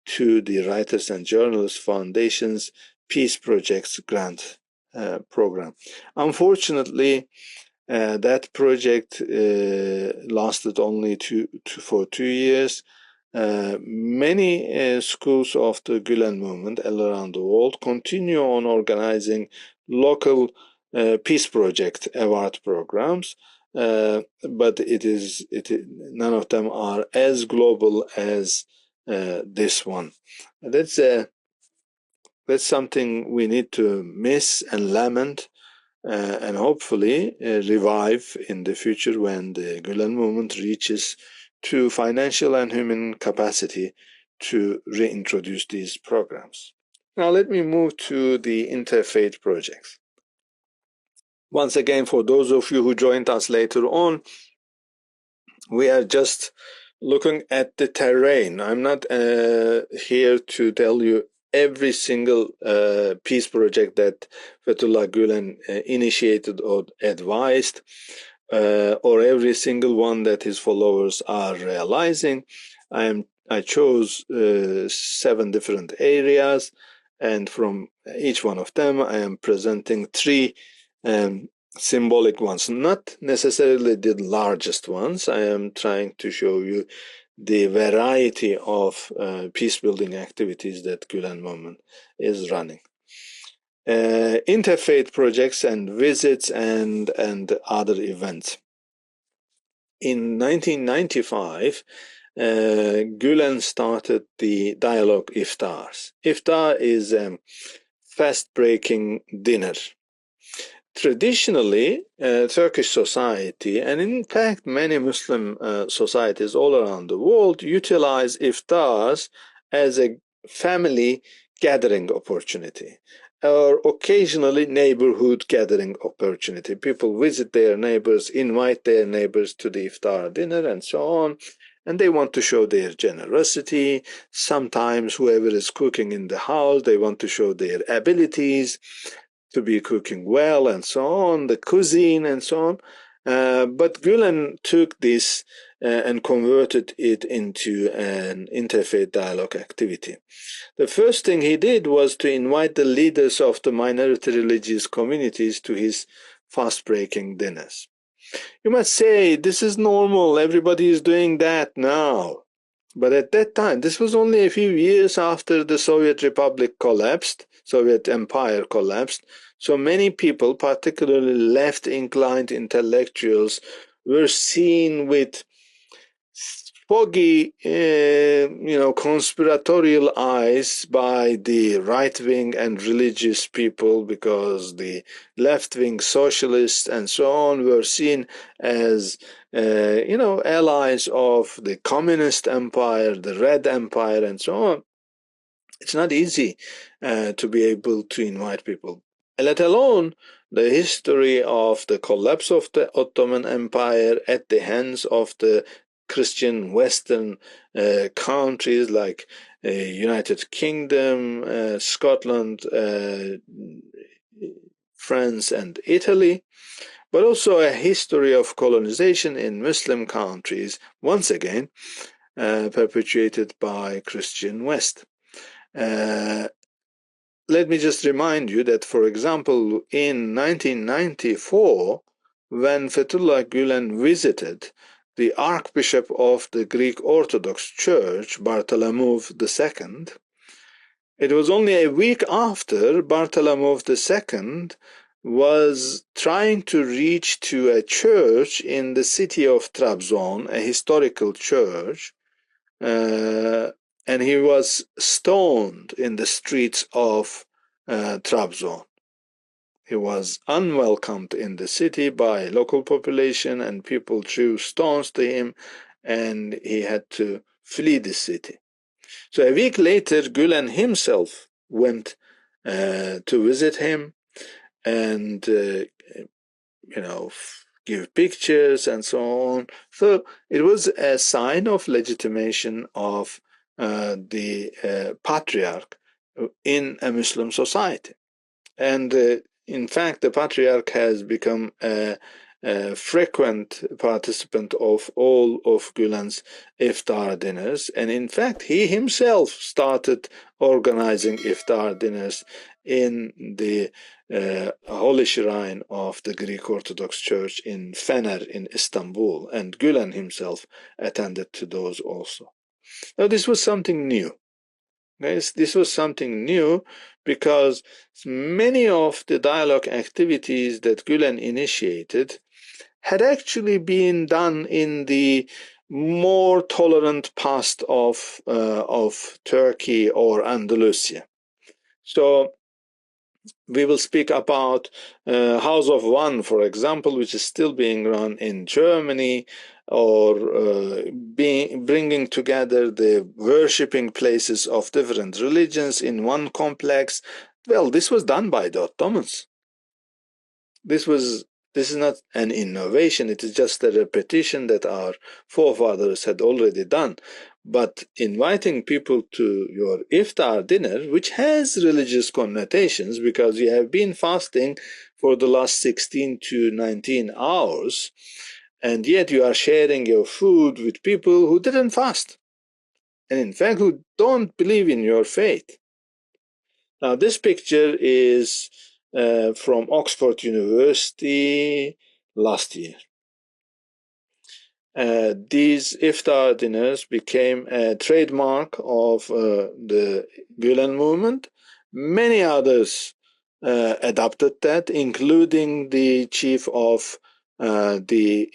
to the Writers and Journalists Foundation's Peace Projects Grant program. Unfortunately, that project lasted only for 2 years. Many schools of the Gülen movement all around the world continue on organizing local peace project award programs, but none of them are as global as this one. That's something we need to miss and lament, and hopefully revive in the future when the Gülen movement reaches to financial and human capacity to reintroduce these programs. Now let me move to the interfaith projects. Once again, for those of you who joined us later on, we are just looking at the terrain. I'm not here to tell you every single peace project that Fethullah Gülen initiated or advised, or every single one that his followers are realizing. I chose 7 different areas, and from each one of them I am presenting 3 symbolic ones, not necessarily the largest ones. I am trying to show you the variety of peace-building activities that Gülen movement is running. Interfaith projects and visits and other events. In 1995, Gülen started the dialogue iftars. Iftar is a fast-breaking dinner. Traditionally, Turkish society, and in fact many Muslim societies all around the world, utilize iftars as a family gathering opportunity, or occasionally neighborhood gathering opportunity. People visit their neighbors, invite their neighbors to the iftar dinner and so on, and they want to show their generosity. Sometimes whoever is cooking in the house, they want to show their abilities to be cooking well and so on, the cuisine and so on. But Gülen took this and converted it into an interfaith dialogue activity. The first thing he did was to invite the leaders of the minority religious communities to his fast-breaking dinners. You must say, this is normal, everybody is doing that now. But at that time, this was only a few years after the Soviet Republic collapsed, Soviet Empire collapsed, so many people, particularly left-inclined intellectuals, were seen with foggy, conspiratorial eyes by the right-wing and religious people, because the left-wing socialists and so on were seen as, allies of the communist empire, the Red Empire, and so on. It's not easy to be able to invite people, let alone the history of the collapse of the Ottoman Empire at the hands of the Christian Western countries like United Kingdom, Scotland, France, and Italy, but also a history of colonization in Muslim countries, once again perpetuated by Christian West. Let me just remind you that, for example, in 1994, when Fethullah Gülen visited the Archbishop of the Greek Orthodox Church, Bartholomew II, it was only a week after Bartholomew II was trying to reach to a church in the city of Trabzon, a historical church, and he was stoned in the streets of Trabzon. He was unwelcomed in the city by local population, and people threw stones to him, and he had to flee the city. So a week later, Gülen himself went to visit him and, give pictures and so on. So it was a sign of legitimation of the patriarch in a Muslim society. And in fact, the patriarch has become a frequent participant of all of Gülen's iftar dinners, and in fact he himself started organizing iftar dinners in the Holy Shrine of the Greek Orthodox Church in Fener in Istanbul, and Gülen himself attended to those also. Now this was something new. Guys, this was something new because many of the dialogue activities that Gülen initiated had actually been done in the more tolerant past of Turkey or Andalusia. So we will speak about House of One, for example, which is still being run in Germany, or bringing together the worshipping places of different religions in one complex. Well, this was done by the Ottomans. This is not an innovation, it is just a repetition that our forefathers had already done. But inviting people to your iftar dinner, which has religious connotations because you have been fasting for the last 16 to 19 hours, and yet you are sharing your food with people who didn't fast, and in fact who don't believe in your faith. Now this picture is from Oxford University last year. These iftar dinners became a trademark of the Gülen movement. Many others adopted that, including the chief of the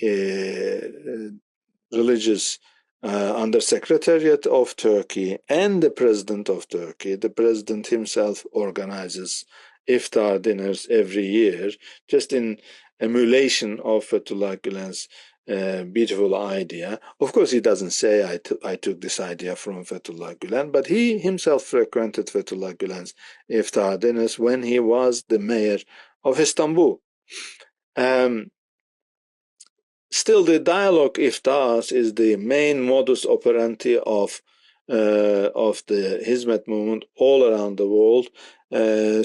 religious Undersecretariat of Turkey and the President of Turkey. The President himself organizes iftar dinners every year, just in emulation of Fethullah Gülen's beautiful idea. Of course, he doesn't say I took this idea from Fethullah Gülen, but he himself frequented Fethullah Gülen's iftar dinners when he was the mayor of Istanbul. Still, the dialogue iftars is the main modus operandi of the Hizmet movement all around the world.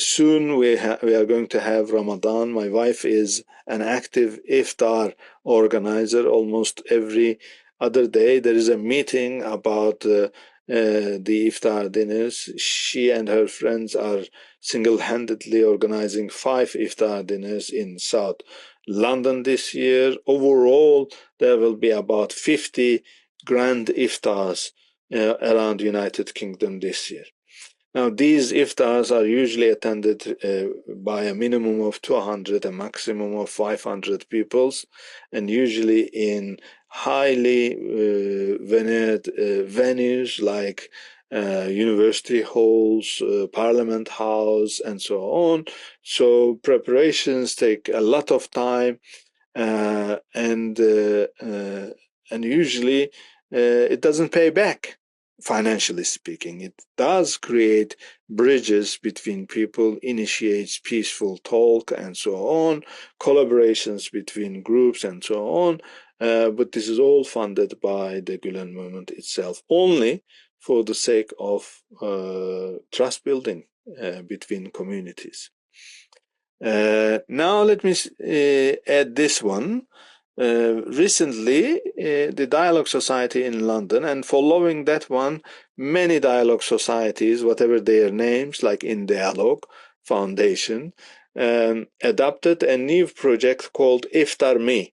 Soon we are going to have Ramadan. My wife is an active iftar organizer. Almost every other day there is a meeting about the iftar dinners. She and her friends are single-handedly organizing 5 iftar dinners in South London this year. Overall, there will be about 50 grand iftars around the United Kingdom this year. Now, these iftars are usually attended by a minimum of 200, a maximum of 500 peoples, and usually in highly veneered venues like university halls, parliament house, and so on. So preparations take a lot of time, and usually it doesn't pay back. Financially speaking, it does create bridges between people, initiates peaceful talk and so on, collaborations between groups and so on. But this is all funded by the Gülen movement itself, only for the sake of trust building between communities. Now let me add this one. Recently, the Dialogue Society in London, and following that one, many dialogue societies, whatever their names, like In Dialogue Foundation, adopted a new project called Iftar Me.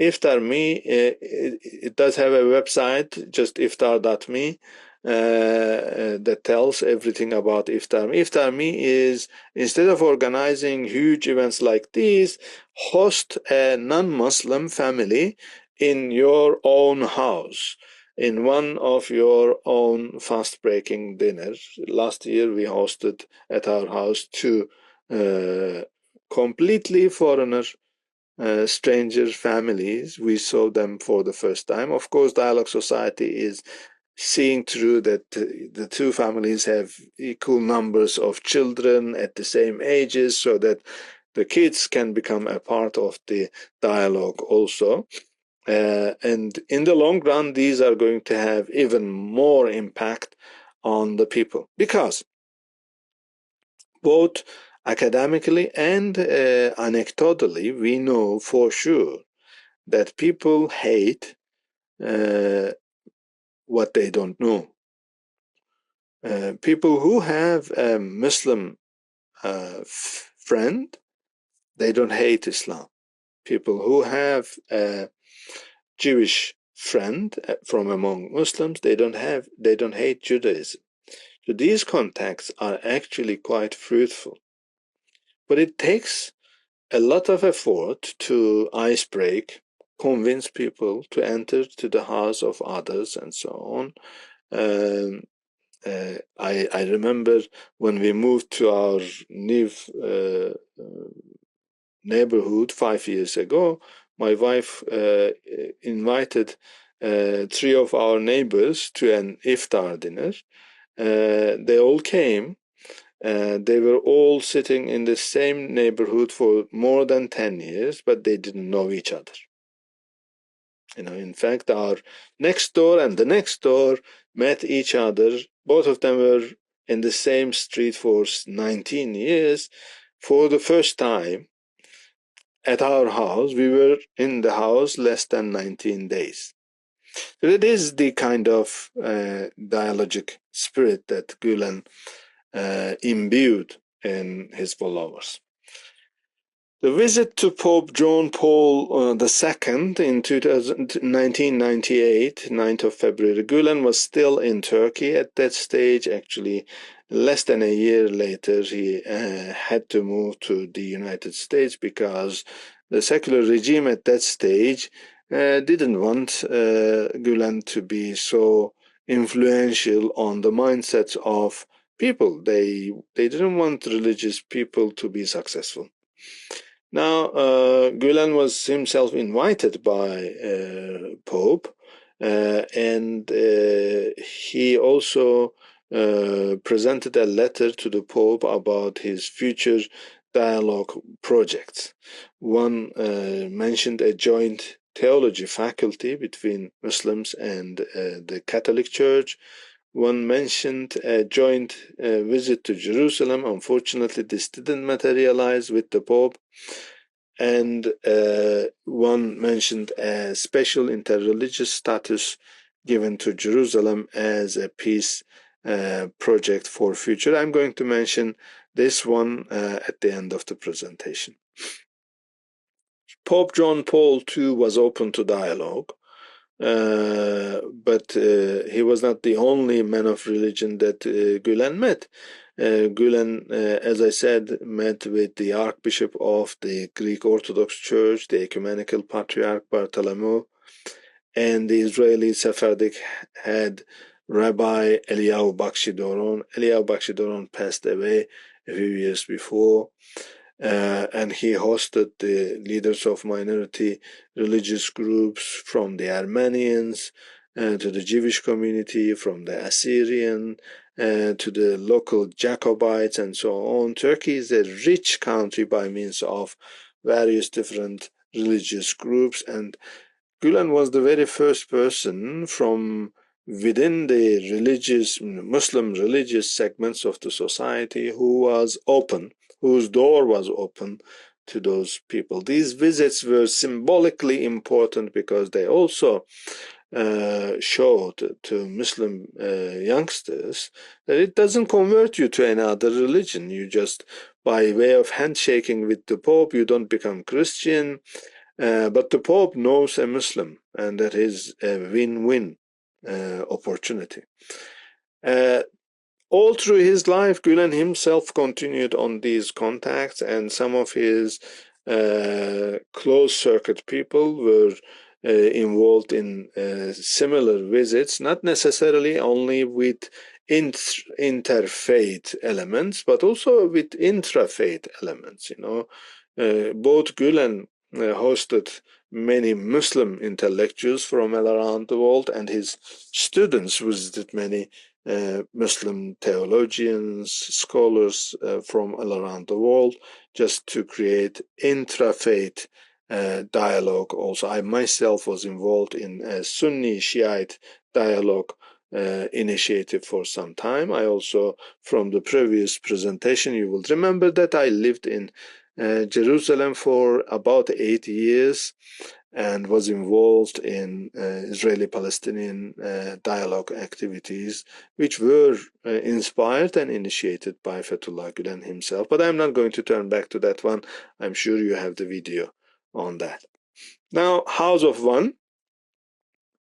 Iftar Me, it does have a website, just iftar.me, that tells everything about Iftar Me. Iftar Me is, instead of organizing huge events like these, host a non-Muslim family in your own house, in one of your own fast-breaking dinners. Last year we hosted at our house 2 completely foreigner stranger families. We saw them for the first time. Of course, Dialogue Society is seeing through that the 2 families have equal numbers of children at the same ages, so that the kids can become a part of the dialogue also. And in the long run, these are going to have even more impact on the people, because both Academically and anecdotally, we know for sure that people hate what they don't know. People who have a Muslim friend, they don't hate Islam. People who have a Jewish friend from among Muslims, they don't hate Judaism. So these contacts are actually quite fruitful. But it takes a lot of effort to ice break, convince people to enter to the house of others and so on. I remember when we moved to our new neighborhood 5 years ago, my wife invited 3 of our neighbors to an iftar dinner. They all came. They were all sitting in the same neighborhood for more than 10 years, but they didn't know each other. In fact, our next door and the next door met each other. Both of them were in the same street for 19 years. For the first time at our house, we were in the house less than 19 days. So it is the kind of dialogic spirit that Gülen imbued in his followers. The visit to Pope John Paul II in 1998, 9th of February, Gülen was still in Turkey at that stage. Actually, less than a year later, he had to move to the United States because the secular regime at that stage didn't want Gülen to be so influential on the mindsets of people. They didn't want religious people to be successful. Now, Gülen was himself invited by Pope, and he also presented a letter to the Pope about his future dialogue projects. One mentioned a joint theology faculty between Muslims and the Catholic Church. One mentioned a joint visit to Jerusalem. Unfortunately, this didn't materialize with the Pope. And one mentioned a special interreligious status given to Jerusalem as a peace project for future. I'm going to mention this one at the end of the presentation. Pope John Paul II was open to dialogue. But he was not the only man of religion that Gülen met. Gülen, as I said, met with the Archbishop of the Greek Orthodox Church, the Ecumenical Patriarch Bartholomew, and the Israeli Sephardic head Rabbi Eliyahu Bakshi Doron. Eliyahu Bakshi Doron passed away a few years before. And he hosted the leaders of minority religious groups, from the Armenians to the Jewish community, from the Assyrian to the local Jacobites and so on. Turkey is a rich country by means of various different religious groups, and Gülen was the very first person from within the Muslim religious segments of the society who was open, whose door was open to those people. These visits were symbolically important because they also showed to Muslim youngsters that it doesn't convert you to another religion. You just, by way of handshaking with the Pope, you don't become Christian. But the Pope knows a Muslim, and that is a win-win opportunity. All through his life, Gülen himself continued on these contacts, and some of his closed-circuit people were involved in similar visits, not necessarily only with interfaith elements, but also with intrafaith elements. Both Gülen hosted many Muslim intellectuals from all around the world, and his students visited many Muslim theologians, scholars from all around the world, just to create intrafaith dialogue. Also, I myself was involved in a Sunni Shiite dialogue initiative for some time. I also, from the previous presentation, you will remember that I lived in Jerusalem for about 8 years and was involved in Israeli-Palestinian dialogue activities, which were inspired and initiated by Fethullah Gülen himself. But I'm not going to turn back to that one. I'm sure you have the video on that. Now, House of One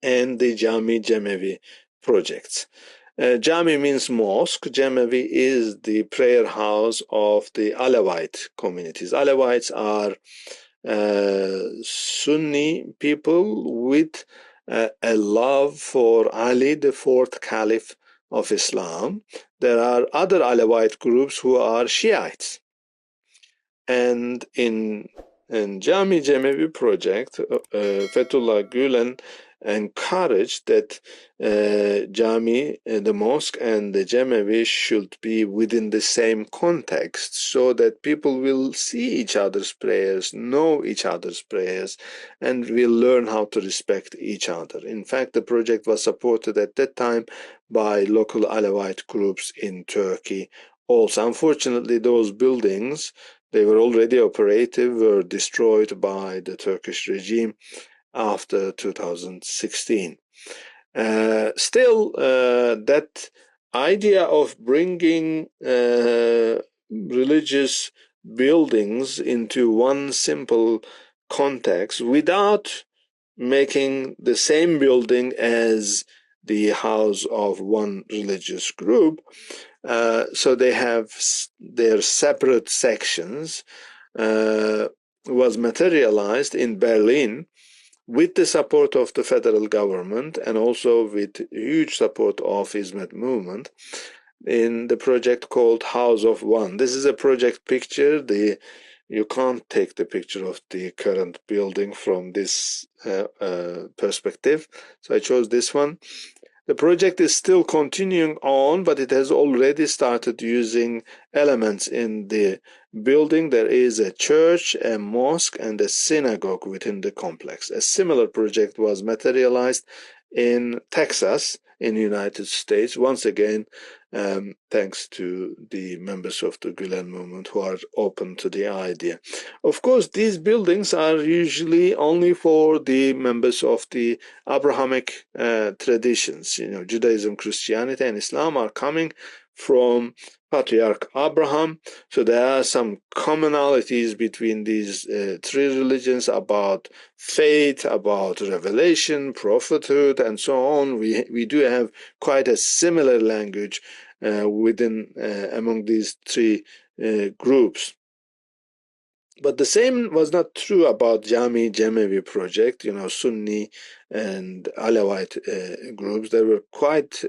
and the Jami Cemevi projects. Jami means mosque. Cemevi is the prayer house of the Alawite communities. Alawites are Sunni people with a love for Ali, the fourth caliph of Islam. There are other Alawite groups who are Shiites. And in Jami Cemevi project, Fethullah Gülen encouraged that Jami, the mosque, and the Cemevi should be within the same context so that people will see each other's prayers, know each other's prayers, and will learn how to respect each other. In fact, the project was supported at that time by local Alawite groups in Turkey. Also, unfortunately, those buildings, they were already operative, were destroyed by the Turkish regime after 2016. Still, that idea of bringing religious buildings into one simple context without making the same building as the house of one religious group, so they have their separate sections, was materialized in Berlin with the support of the federal government and also with huge support of Hizmet movement in the project called House of One. This is a project picture. You can't take the picture of the current building from this perspective, so I chose this one. The project is still continuing on, but it has already started using elements in the building. There is a church, a mosque, and a synagogue within the complex. A similar project was materialized in Texas, in the United States, once again, thanks to the members of the Gülen movement who are open to the idea. Of course, these buildings are usually only for the members of the Abrahamic traditions. Judaism, Christianity, and Islam are coming from Patriarch Abraham. So there are some commonalities between these three religions about faith, about revelation, prophethood, and so on. We do have quite a similar language within among these three groups. But the same was not true about Jami Cemevi project, Sunni and Alawite groups. There were quite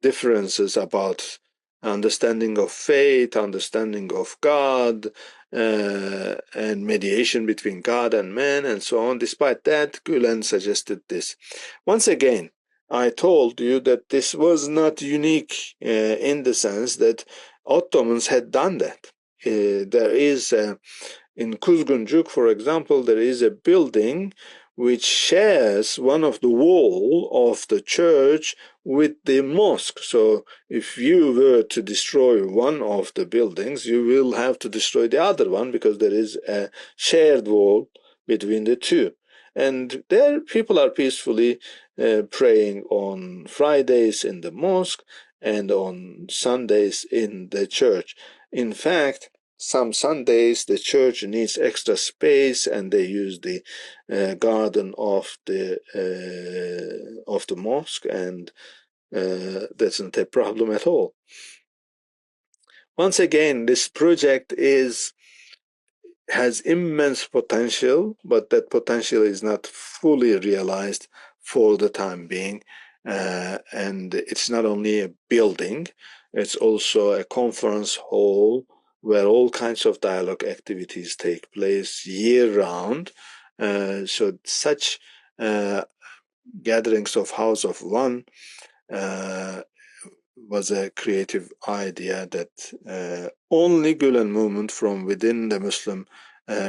differences about understanding of faith, understanding of God, and mediation between God and man, and so on. Despite that, Gülen suggested this. Once again, I told you that this was not unique in the sense that Ottomans had done that. There is, in Kuzguncuk, for example, there is a building which shares one of the wall of the church with the mosque. So if you were to destroy one of the buildings, you will have to destroy the other one because there is a shared wall between the two. And there people are peacefully praying on Fridays in the mosque and on Sundays in the church. In fact, some Sundays the church needs extra space and they use the garden of the mosque, and that's not a problem at all. Once again, this project has immense potential, but that potential is not fully realized for the time being. And it's not only a building, it's also a conference hall where all kinds of dialogue activities take place year-round. So such gatherings of House of One was a creative idea that only Gülen movement from within the Muslim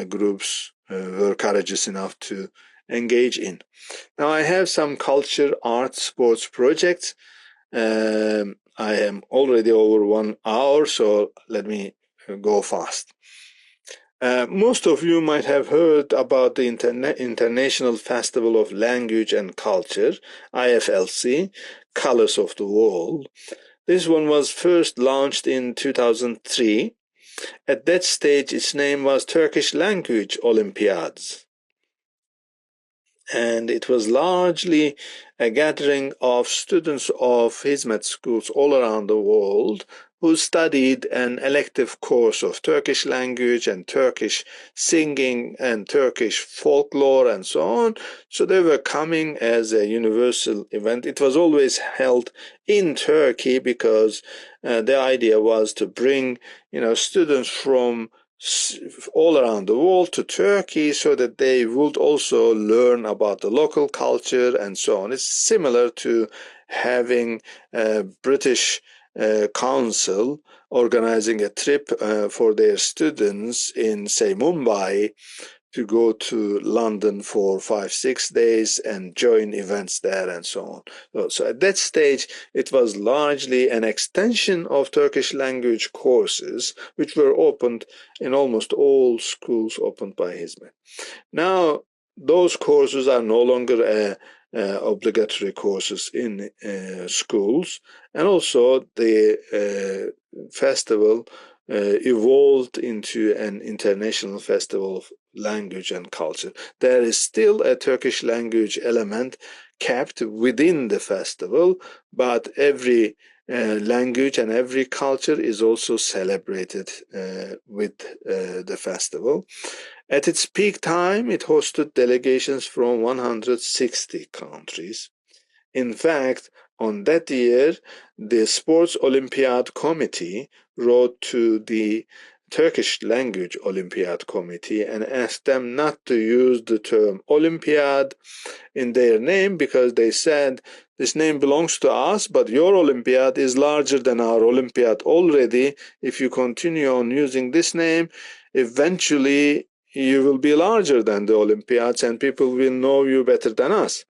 groups were courageous enough to engage in. Now I have some culture, art, sports projects. I am already over 1 hour, so let me go fast. Most of you might have heard about the International Festival of Language and Culture, IFLC, Colors of the World. This one was first launched in 2003. At that stage, its name was Turkish Language Olympiads. And it was largely a gathering of students of Hizmet schools all around the world who studied an elective course of Turkish language and Turkish singing and Turkish folklore and so on. So they were coming as a universal event. It was always held in Turkey because the idea was to bring, students from all around the world to Turkey so that they would also learn about the local culture and so on. It's similar to having a British council organizing a trip for their students in, say, Mumbai to go to London for 5-6 days and join events there and so on. So at that stage, it was largely an extension of Turkish language courses, which were opened in almost all schools opened by Hizmet. Now, those courses are no longer obligatory courses in schools, and also the festival evolved into an international festival of language and culture. There is still a Turkish language element kept within the festival, but every language and every culture is also celebrated with the festival. At its peak time, it hosted delegations from 160 countries. In fact, on that year, the Sports Olympiad Committee wrote to the Turkish Language Olympiad Committee and asked them not to use the term Olympiad in their name because they said, this name belongs to us, but your Olympiad is larger than our Olympiad already. If you continue on using this name, eventually you will be larger than the Olympiads and people will know you better than us.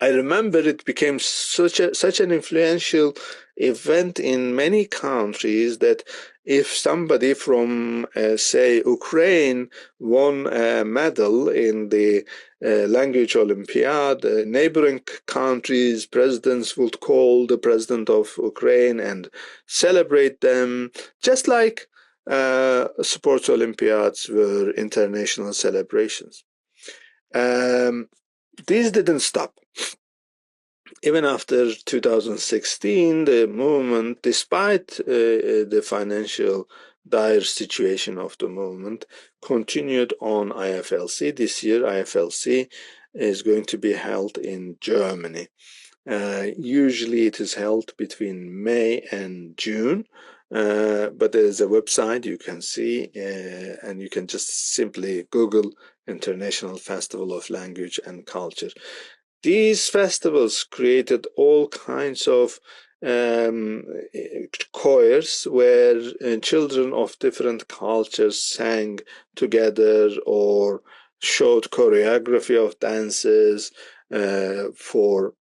I remember it became such an influential event in many countries that if somebody from, say, Ukraine won a medal in the language Olympiad, neighboring countries' presidents would call the president of Ukraine and celebrate them, just like sports Olympiads were international celebrations. These didn't stop. Even after 2016, the movement, despite the financial dire situation of the movement, continued on IFLC. This year, IFLC is going to be held in Germany. Usually it is held between May and June, but there is a website you can see, and you can just simply Google International Festival of Language and Culture. These festivals created all kinds of choirs where children of different cultures sang together or showed choreography of dances for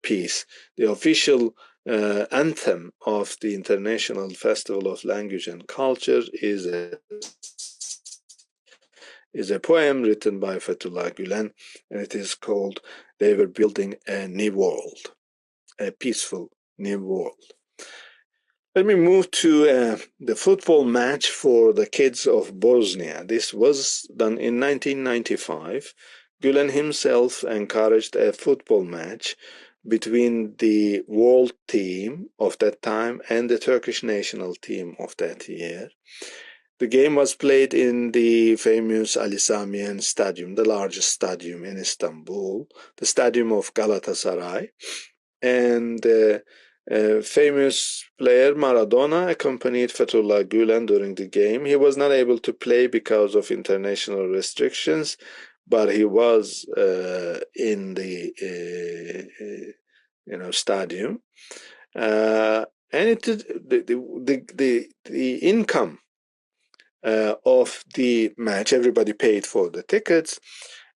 peace. The official anthem of the International Festival of Language and Culture is a poem written by Fethullah Gülen, and it is called They Were Building a New World, a Peaceful New World. Let me move to the football match for the kids of Bosnia. This was done in 1995. Gülen himself encouraged a football match between the world team of that time and the Turkish national team of that year. The game was played in the famous Ali Samiyen Stadium, the largest stadium in Istanbul, the stadium of Galatasaray. And famous player Maradona accompanied Fethullah Gülen during the game. He was not able to play because of international restrictions, but he was in the stadium. And the income of the match, everybody paid for the tickets,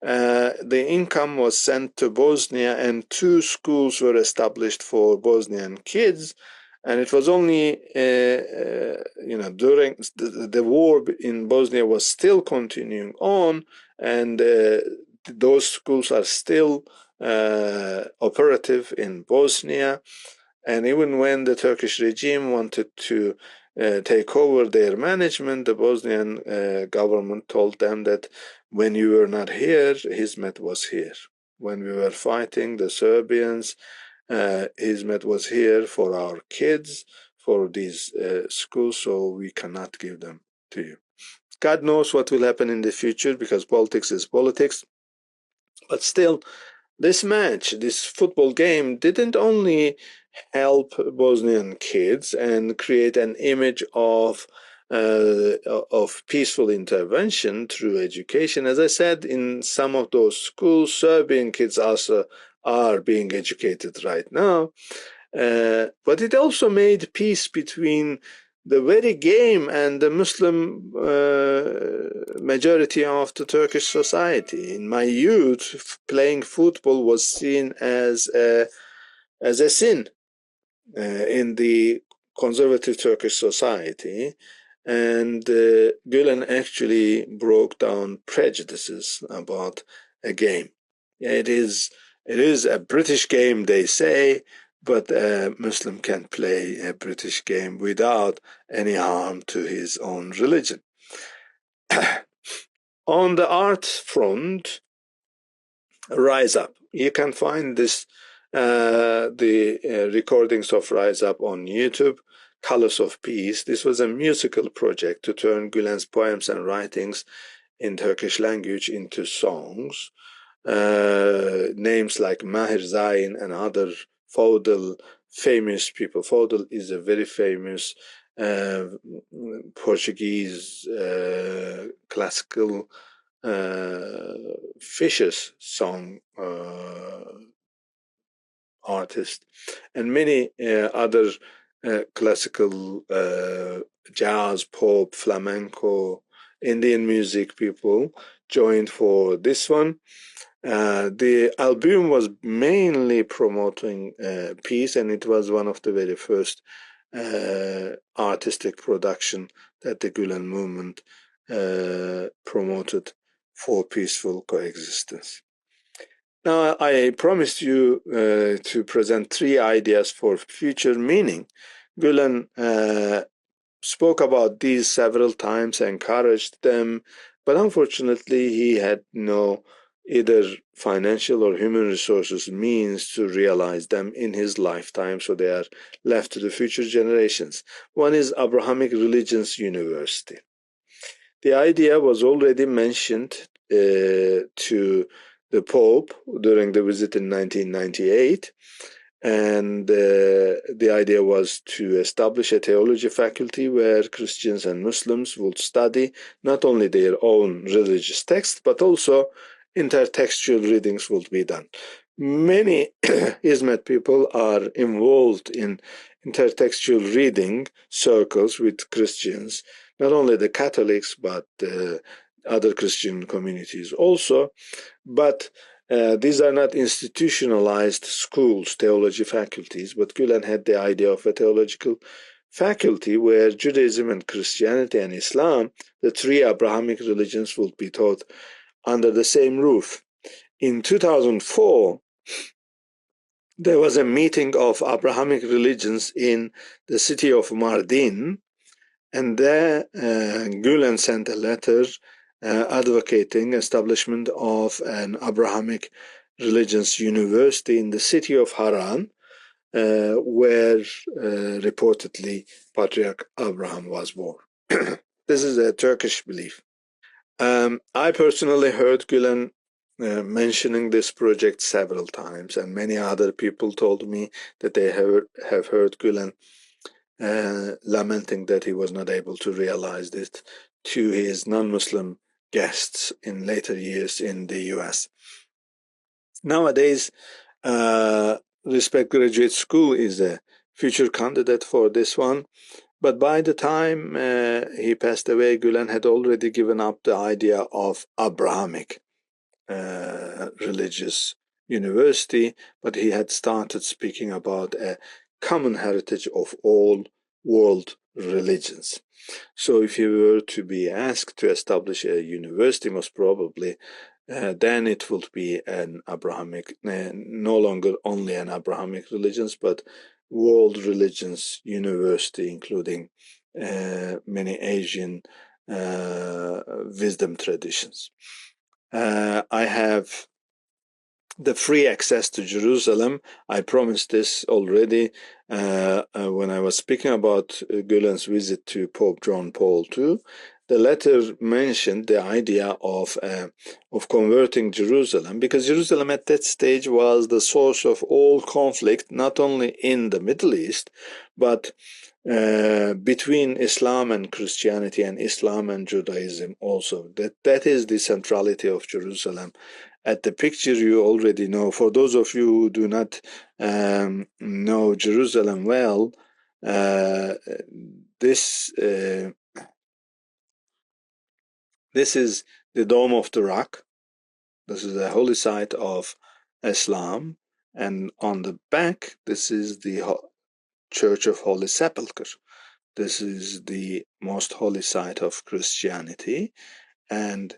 the income was sent to Bosnia, and 2 schools were established for Bosnian kids. And it was only, during the war in Bosnia was still continuing on, and those schools are still operative in Bosnia. And even when the Turkish regime wanted to take over their management, the Bosnian government told them that when you were not here, Hizmet was here. When we were fighting the Serbians, Hizmet was here for our kids, for these schools, so we cannot give them to you. God knows what will happen in the future, because politics is politics. But still, this match, this football game, didn't only help Bosnian kids and create an image of peaceful intervention through education. As I said, in some of those schools, Serbian kids also are being educated right now. But it also made peace between the very game and the Muslim majority of the Turkish society. In my youth, playing football was seen as a sin in the conservative Turkish society, and Gülen actually broke down prejudices about a game. It is a British game, they say, but a Muslim can play a British game without any harm to his own religion. On the art front, Rise Up. You can find this the recordings of Rise Up on YouTube. Colors of Peace. This was a musical project to turn Gülen's poems and writings in Turkish language into songs. Names like Mahir Zain and other Fethullah famous people. Fethullah is a very famous Portuguese classical fishes song artist, and many other classical jazz, pop, flamenco, Indian music people joined for this one. The album was mainly promoting peace, and it was one of the very first artistic production that the Gülen movement promoted for peaceful coexistence. Now, I promised you to present 3 ideas for future meaning. Gülen spoke about these several times, encouraged them, but unfortunately he had no either financial or human resources means to realize them in his lifetime, so they are left to the future generations. One is Abrahamic Religions University. The idea was already mentioned to the Pope during the visit in 1998, and the idea was to establish a theology faculty where Christians and Muslims would study not only their own religious text, but also intertextual readings would be done. Many Hizmet people are involved in intertextual reading circles with Christians, not only the Catholics, but other Christian communities also. But these are not institutionalized schools, theology faculties, but Gülen had the idea of a theological faculty where Judaism and Christianity and Islam, the 3 Abrahamic religions, would be taught under the same roof. In 2004, there was a meeting of Abrahamic religions in the city of Mardin, and there Gülen sent a letter advocating establishment of an Abrahamic religions university in the city of Haran, where reportedly Patriarch Abraham was born. This is a Turkish belief. I personally heard Gülen mentioning this project several times, and many other people told me that they have heard Gülen lamenting that he was not able to realize this to his non-Muslim guests in later years in the US. Nowadays, Respect Graduate School is a future candidate for this one, but by the time he passed away, Gülen had already given up the idea of Abrahamic religious university, but he had started speaking about a common heritage of all world religions. So if you were to be asked to establish a university, most probably, then it would be an Abrahamic, no longer only an Abrahamic religions, but world religions university, including many Asian wisdom traditions. I have the free access to Jerusalem. I promised this already when I was speaking about Gülen's visit to Pope John Paul II. The letter mentioned the idea of converting Jerusalem, because Jerusalem at that stage was the source of all conflict, not only in the Middle East, but between Islam and Christianity, and Islam and Judaism also. That is the centrality of Jerusalem. At the picture you already know. For those of you who do not know Jerusalem well, this is the Dome of the Rock. This is the holy site of Islam, and on the back, this is the Church of Holy Sepulchre. This is the most holy site of Christianity, and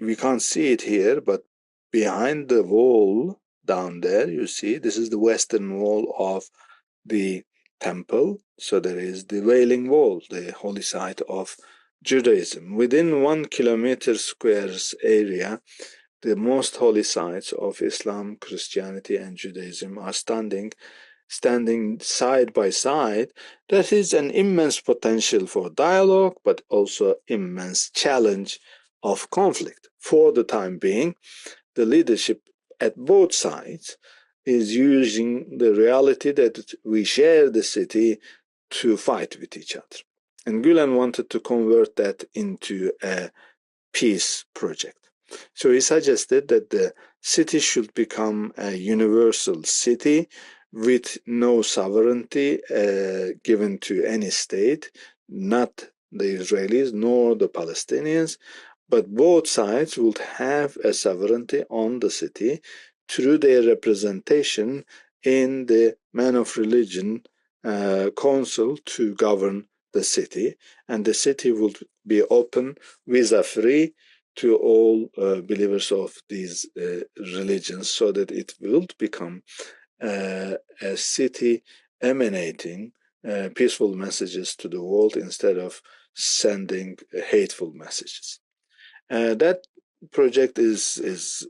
we can't see it here, but behind the wall down there, you see, this is the western wall of the temple. So there is the Wailing Wall, the holy site of Judaism. Within 1 kilometer squares area, the most holy sites of Islam, Christianity, and Judaism are standing side by side. That is an immense potential for dialogue, but also immense challenge of conflict. For the time being, the leadership at both sides is using the reality that we share the city to fight with each other. And Gülen wanted to convert that into a peace project. So he suggested that the city should become a universal city with no sovereignty given to any state, not the Israelis nor the Palestinians, but both sides would have a sovereignty on the city through their representation in the man of religion council to govern the city, and the city would be open, visa-free, to all believers of these religions, so that it will become a city emanating peaceful messages to the world instead of sending hateful messages. That project is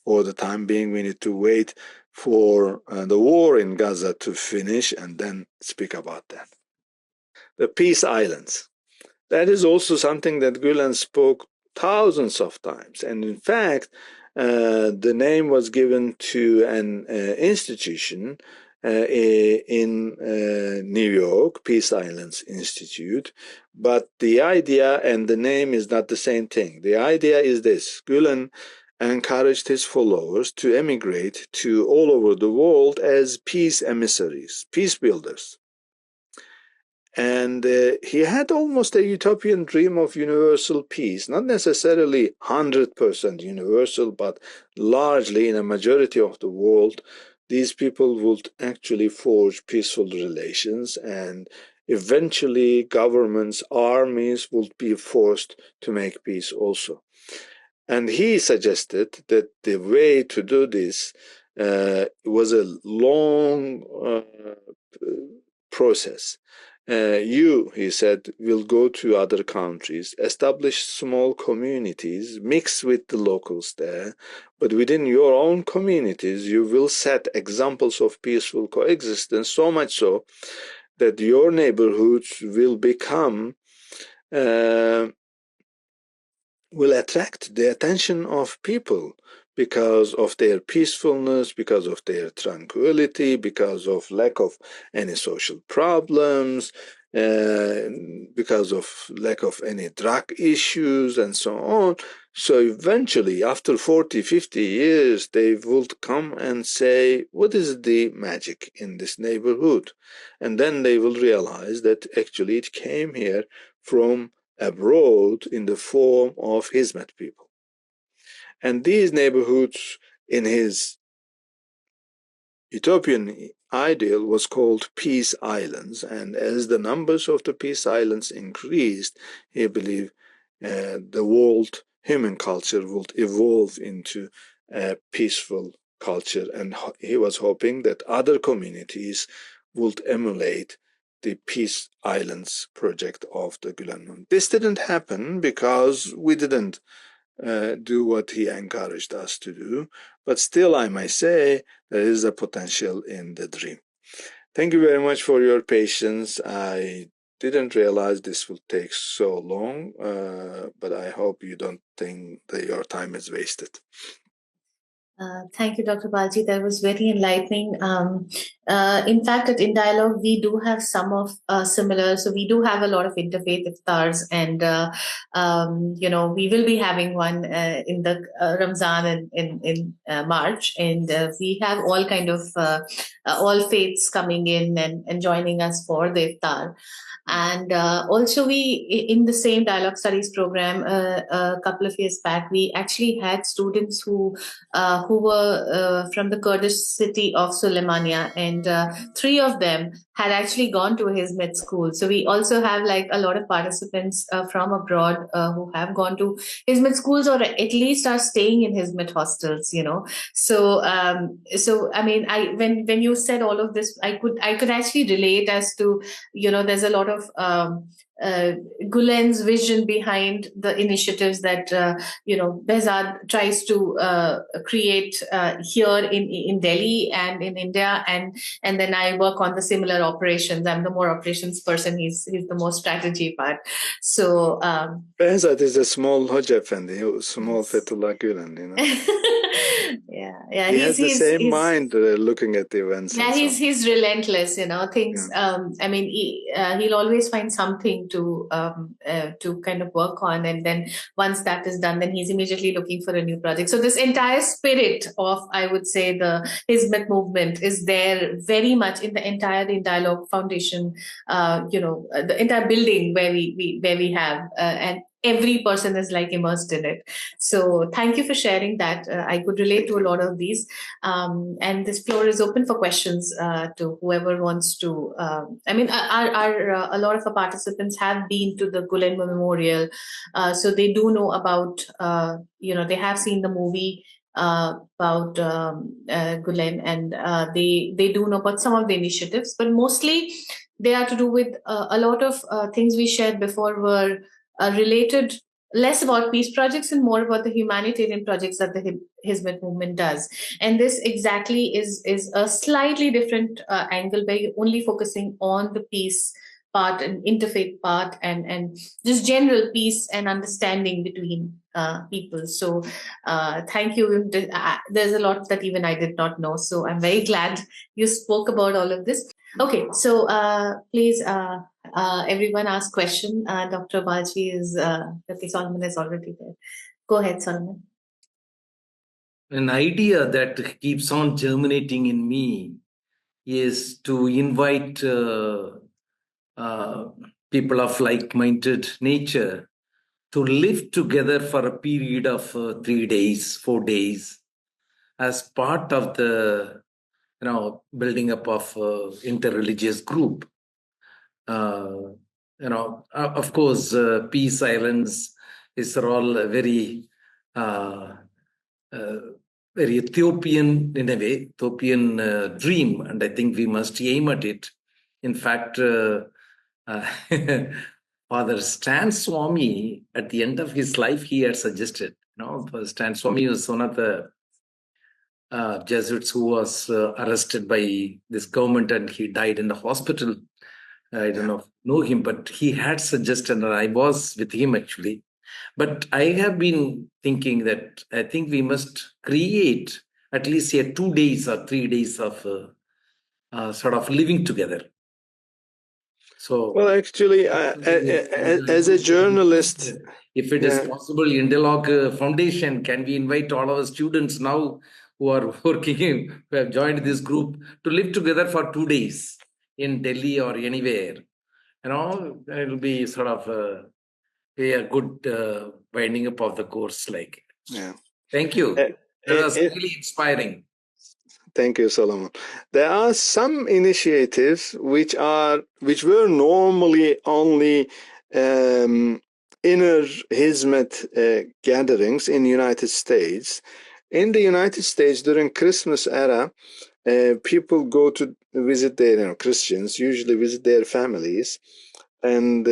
for the time being, we need to wait for the war in Gaza to finish and then speak about that. The Peace Islands. That is also something that Gülen spoke thousands of times. And in fact, the name was given to an institution in New York, Peace Islands Institute. But the idea and the name is not the same thing. The idea is this: Gülen encouraged his followers to emigrate to all over the world as peace emissaries, peace builders. And he had almost a utopian dream of universal peace, not necessarily 100% universal, but largely in a majority of the world, these people would actually forge peaceful relations, and eventually governments, armies would be forced to make peace also. And he suggested that the way to do this was a long process. He said, will go to other countries, establish small communities, mix with the locals there, but within your own communities, you will set examples of peaceful coexistence, so much so that your neighborhoods will become will attract the attention of people because of their peacefulness, because of their tranquility, because of lack of any social problems, because of lack of any drug issues, and so on. So eventually, after 40, 50 years, they would come and say, what is the magic in this neighborhood? And then they will realize that actually it came here from abroad in the form of Hizmet people. And these neighborhoods in his utopian ideal was called peace islands. And as the numbers of the peace islands increased, he believed the world human culture would evolve into a peaceful culture. And he was hoping that other communities would emulate the Peace Islands project of the Gülen. This didn't happen because we didn't do what he encouraged us to do. But still, I may say, there is a potential in the dream. Thank you very much for your patience. I didn't realize this will take so long, but I hope you don't think that your time is wasted. Thank you, Dr. Balci. That was very enlightening. In fact, at In Dialogue, we do have some of similar. So we do have a lot of interfaith iftars, and we will be having one in the Ramzan in March, and we have all kind of all faiths coming in and joining us for the iftar. And also, we in the same dialogue studies program a couple of years back, we actually had students who were from the Kurdish city of Suleimania, and 3 of them had actually gone to Hizmet school. So we also have like a lot of participants from abroad who have gone to Hizmet schools, or at least are staying in Hizmet hostels. So I mean, when you said all of this, I could actually relate as to there's a lot of Gülen's vision behind the initiatives that Behzad tries to create here in Delhi and in India, and then I work on the similar operations. I'm the more operations person. He's the more strategy part. So Behzad is a small Hoca Efendi, small Fethullah Gülen, yeah. He has the same mind looking at the events. Yeah, he's relentless, things. Yeah. I mean, he'll always find something to kind of work on, and then once that is done, then he's immediately looking for a new project. So this entire spirit of, I would say, the Hizmet movement is there very much in the entire In Dialogue Foundation. The entire building where we have and every person is like immersed in it. So thank you for sharing that. I could relate to a lot of these. And this floor is open for questions to whoever wants to. I mean, a lot of our participants have been to the Gülen Memorial, so they do know about, they have seen the movie about Gülen, and they do know about some of the initiatives, but mostly they are to do with a lot of things we shared before were related less about peace projects and more about the humanitarian projects that the Hizmet movement does. And this exactly is a slightly different angle where you're only focusing on the peace part and interfaith part and just general peace and understanding between people. So thank you. There's a lot that even I did not know. So I'm very glad you spoke about all of this. Okay, so please everyone ask question. Dr. Balci Dr. Solomon is already there. Go ahead, Solomon. An idea that keeps on germinating in me is to invite people of like-minded nature to live together for a period of 3 days, 4 days, as part of the building up of interreligious group. Of course, peace islands is all very very Ethiopian in a way, Ethiopian dream, and I think we must aim at it. In fact, Father Stan Swami, at the end of his life, he had suggested, Stan Swami was one of the Jesuits who was arrested by this government, and he died in the hospital. I don't know him, but he had suggested, and I was with him actually. But I have been thinking that I think we must create at least 2 days or 3 days of sort of living together. So, well, actually, as a journalist, if it is possible, In Dialogue Foundation, can we invite all our students now who are working, who have joined this group, to live together for 2 days in Delhi or anywhere? It will be sort of a good winding up of the course, like. Yeah. Thank you. Uh, That was uh, really inspiring. Thank you, Solomon. There are some initiatives which were normally only inner Hizmet gatherings in United States. In the United States, during Christmas era, people go to visit their Christians usually visit their families, and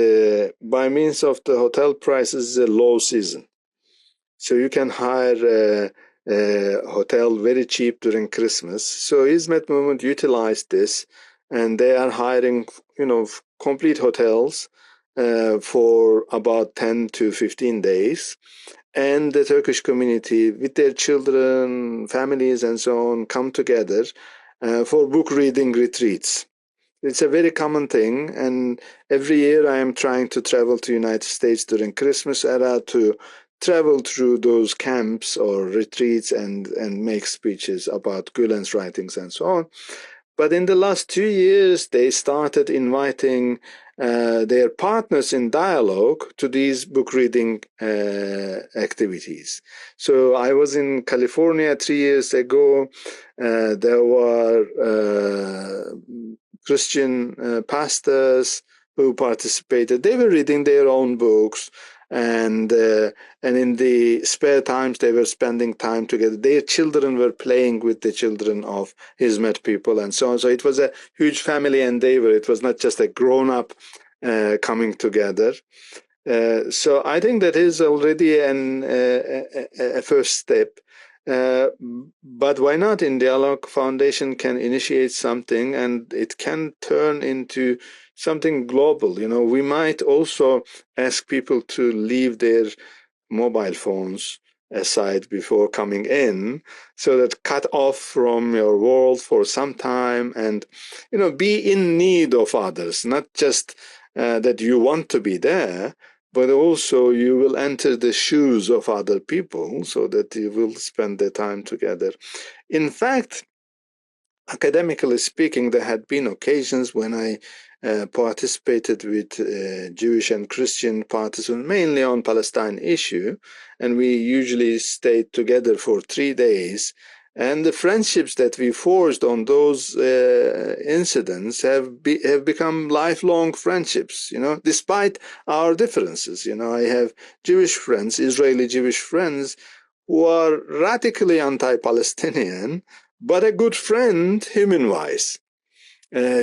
by means of the hotel prices, a low season. So you can hire a hotel very cheap during Christmas. So Hizmet movement utilized this, and they are hiring, complete hotels for about 10 to 15 days. And the Turkish community, with their children, families, and so on, come together for book reading retreats. It's a very common thing, and every year I am trying to travel to United States during Christmas era to travel through those camps or retreats and make speeches about Gülen's writings and so on. But in the last 2 years, they started inviting their partners in dialogue to these book reading activities. So I was in California 3 years ago. There were Christian pastors who participated. They were reading their own books, and in the spare times they were spending time together. Their children were playing with the children of Hizmet people and so on. So it was a huge family endeavor. It was not just a grown-up coming together. So I think that is already a first step. But why not? In Dialogue Foundation can initiate something, and it can turn into something global. We might also ask people to leave their mobile phones aside before coming in, so that cut off from your world for some time, and be in need of others, not just that you want to be there, but also you will enter the shoes of other people so that you will spend the time together. In fact, academically speaking, there had been occasions when I participated with Jewish and Christian participants, mainly on Palestine issue, and we usually stayed together for 3 days. And the friendships that we forged on those incidents have become lifelong friendships, despite our differences. I have Jewish friends, Israeli Jewish friends, who are radically anti-Palestinian, but a good friend human-wise.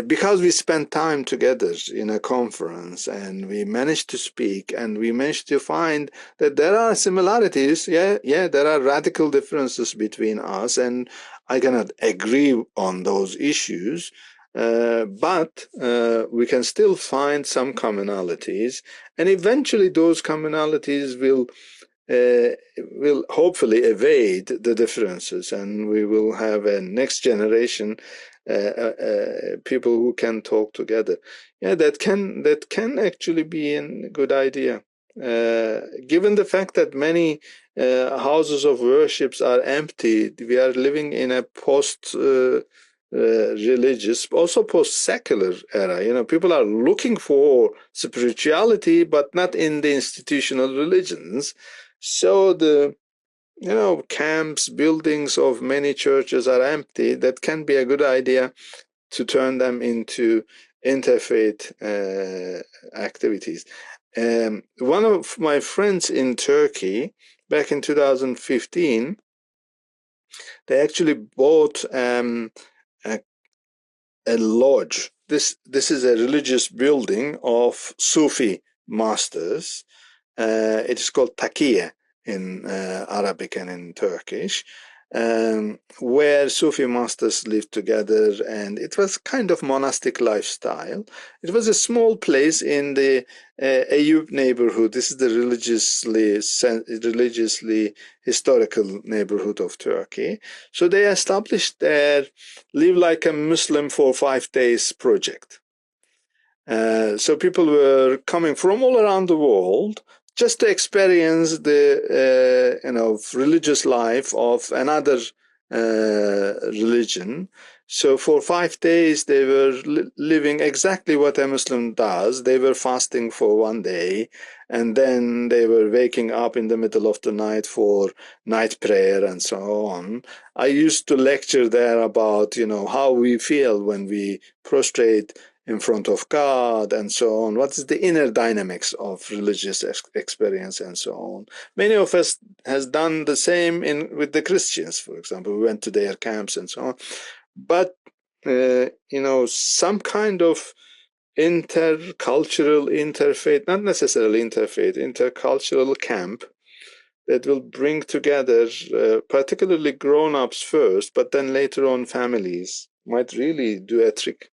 Because we spent time together in a conference and we managed to speak and we managed to find that there are similarities. Yeah, there are radical differences between us, and I cannot agree on those issues, but we can still find some commonalities, and eventually those commonalities will hopefully evade the differences, and we will have a next generation people who can talk together. Yeah, that can actually be a good idea. Given the fact that many houses of worships are empty, we are living in a post religious, also post-secular era. People are looking for spirituality, but not in the institutional religions. So the camps, buildings of many churches are empty. That can be a good idea to turn them into interfaith activities. One of my friends in Turkey, back in 2015, they actually bought a lodge. This is a religious building of Sufi masters. It is called takiye in Arabic and in Turkish, where Sufi masters lived together, and it was kind of monastic lifestyle. It was a small place in the Eyüp neighborhood. This is the religiously historical neighborhood of Turkey. So they established their Live Like a Muslim for 5 days project. So people were coming from all around the world just to experience the religious life of another religion. So for 5 days, they were living exactly what a Muslim does. They were fasting for 1 day, and then they were waking up in the middle of the night for night prayer and so on. I used to lecture there about, how we feel when we prostrate in front of God and so on. What is the inner dynamics of religious experience and so on. Many of us has done the same with the Christians, for example. We went to their camps and so on. But, some kind of intercultural, interfaith, not necessarily interfaith, intercultural camp that will bring together particularly grown-ups first, but then later on families might really do a trick.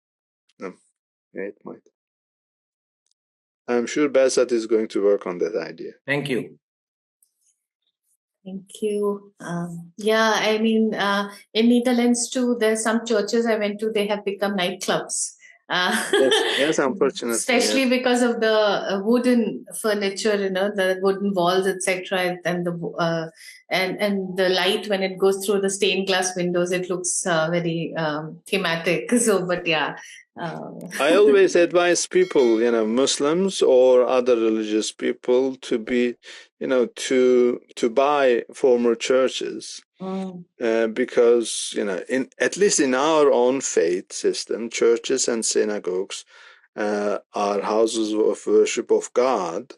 Yeah, it might. I'm sure Bazat is going to work on that idea. Thank you. Thank you. Yeah, I mean, in Netherlands too, there's some churches I went to, they have become nightclubs. Yes, unfortunately. Especially because of the wooden furniture, the wooden walls, etc., and the light when it goes through the stained glass windows, it looks very thematic. So, but yeah. I always advise people, Muslims or other religious people to be, to buy former churches. Because, at least in our own faith system, churches and synagogues are houses of worship of God.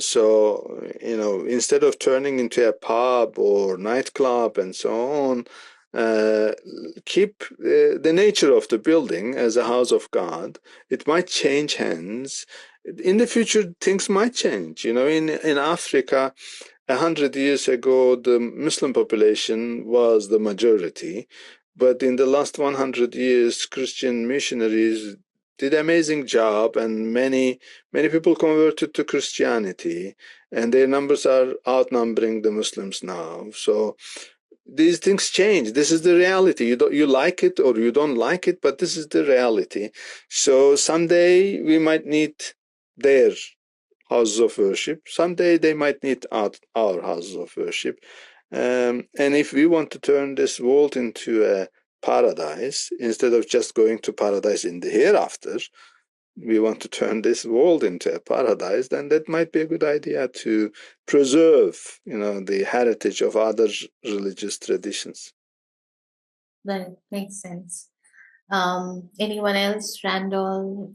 So, instead of turning into a pub or nightclub and so on, keep the nature of the building as a house of God. It might change hands. In the future, things might change. In Africa, 100 years ago, the Muslim population was the majority, but in the last 100 years, Christian missionaries did an amazing job, and many people converted to Christianity, and their numbers are outnumbering the Muslims now. So these things change. This is the reality. You like it or you don't like it, but this is the reality. So someday we might need their houses of worship. Someday they might need our houses of worship. And if we want to turn this world into a paradise, instead of just going to paradise in the hereafter, we want to turn this world into a paradise, then that might be a good idea to preserve, the heritage of other religious traditions. That makes sense. Anyone else? Randall,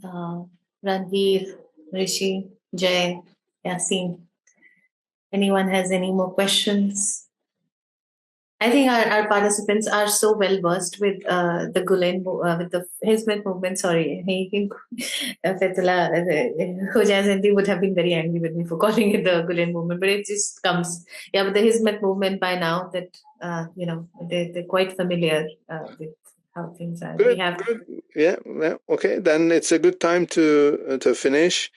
Ranveer, Rishi, Jay, Yasin. Anyone has any more questions? I think our participants are so well versed with the Gülen, with the Hizmet movement. Sorry, Fethullah, Khoja would have been very angry with me for calling it the Gülen movement, but it just comes. Yeah, with the Hizmet movement by now, that they're quite familiar with how things are. Good. Yeah. Okay. Then it's a good time to finish.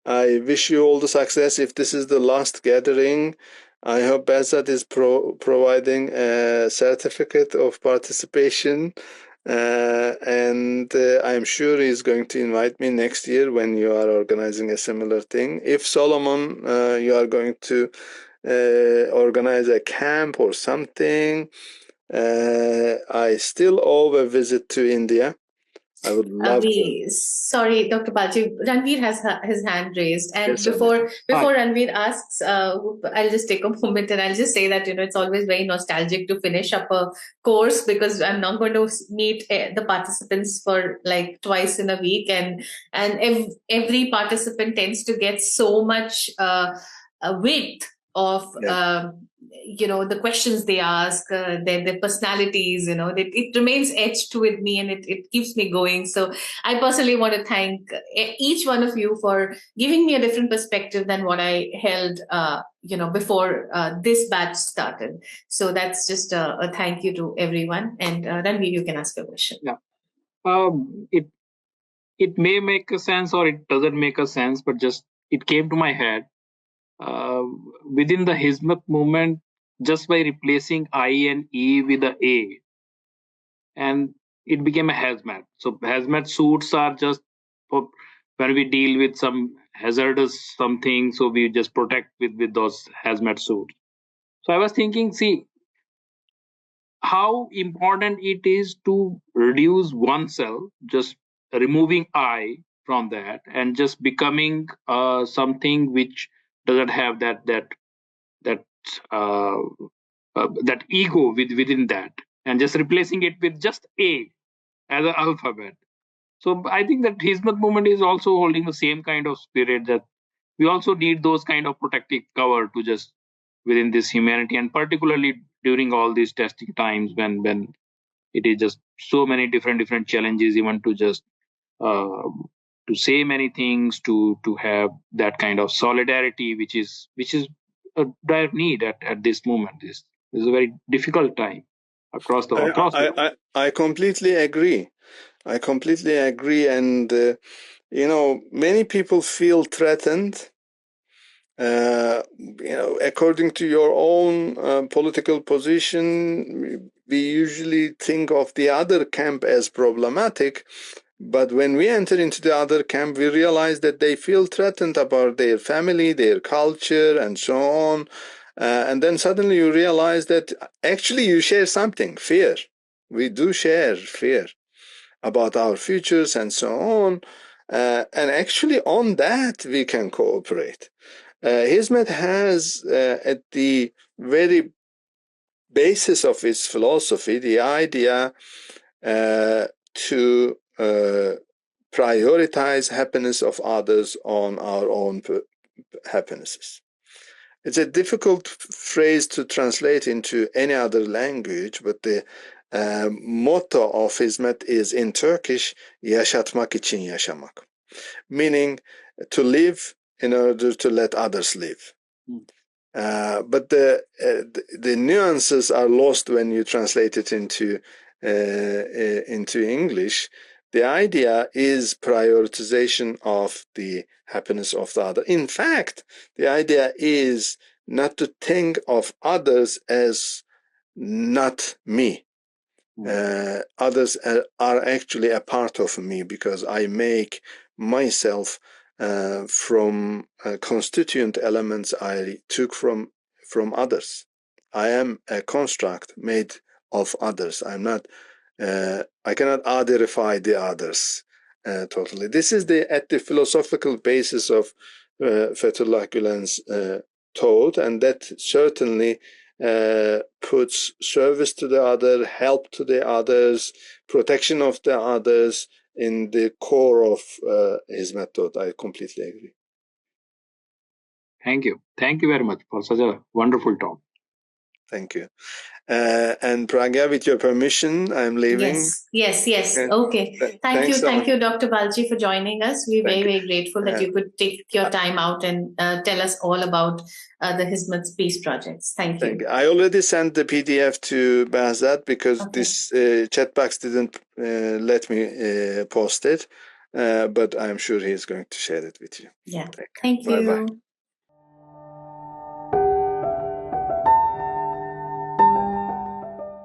I wish you all the success. If this is the last gathering, I hope Bazat is providing a certificate of participation, and I'm sure he's going to invite me next year when you are organizing a similar thing. If Solomon, you are going to organize a camp or something, I still owe a visit to India. I would love to. Sorry, Dr. Balci, Ranveer has his hand raised. And Yes, before Ranveer asks, I'll just take a moment and I'll just say that, it's always very nostalgic to finish up a course, because I'm not going to meet the participants for like twice in a week. And every participant tends to get so much width of the questions they ask, their personalities, it remains etched with me, and it keeps me going. So I personally want to thank each one of you for giving me a different perspective than what I held before this batch started. So that's just a thank you to everyone. And Ranveer, you can ask a question. Yeah. It may make a sense or it doesn't make a sense, but just it came to my head. Within the Hizmet movement, just by replacing I and E with a A, and it became a hazmat. So hazmat suits are just for when we deal with some hazardous something, so we just protect with those hazmat suits. So I was thinking, see, how important it is to reduce oneself, just removing I from that, and just becoming something which doesn't have that uh, that ego within that, and just replacing it with just A as an alphabet. So I think that Hizmat movement is also holding the same kind of spirit, that we also need those kind of protective cover to just within this humanity, and particularly during all these testing times when it is just so many different challenges, even to just uh, to say many things, to have that kind of solidarity, which is a dire need at this moment. This is a very difficult time across the world. I completely agree. I completely agree. And, many people feel threatened. According to your own political position, we usually think of the other camp as problematic. But when we enter into the other camp, we realize that they feel threatened about their family, their culture, and so on. And then suddenly you realize that actually you share something, fear. We do share fear about our futures and so on. And actually on that, we can cooperate. Hizmet has at the very basis of its philosophy the idea to prioritize happiness of others on our own happinesses. It's a difficult phrase to translate into any other language, but the motto of Hizmet is in Turkish, yaşatmak için yaşamak, meaning to live in order to let others live. But the nuances are lost when you translate it into English. The idea is prioritization of the happiness of the other. In fact, the idea is not to think of others as not me. Others are actually a part of me because I make myself from constituent elements I took from others. I am a construct made of others. I'm not. I cannot otherify the others totally. This is at the philosophical basis of Fethullah Gülen's thought, and that certainly puts service to the other, help to the others, protection of the others in the core of his method. I completely agree. Thank you very much for such a wonderful talk. Thank you. And Pragya, with your permission, I'm leaving. Yes. Okay. Thank you, Dr. Balci, for joining us. We're very grateful that you could take your time out and tell us all about the Hizmet's peace projects. Thank you. I already sent the PDF to Bahzat because this chat box didn't let me post it, but I'm sure he's going to share it with you. Yeah. Thank you. Bye-bye.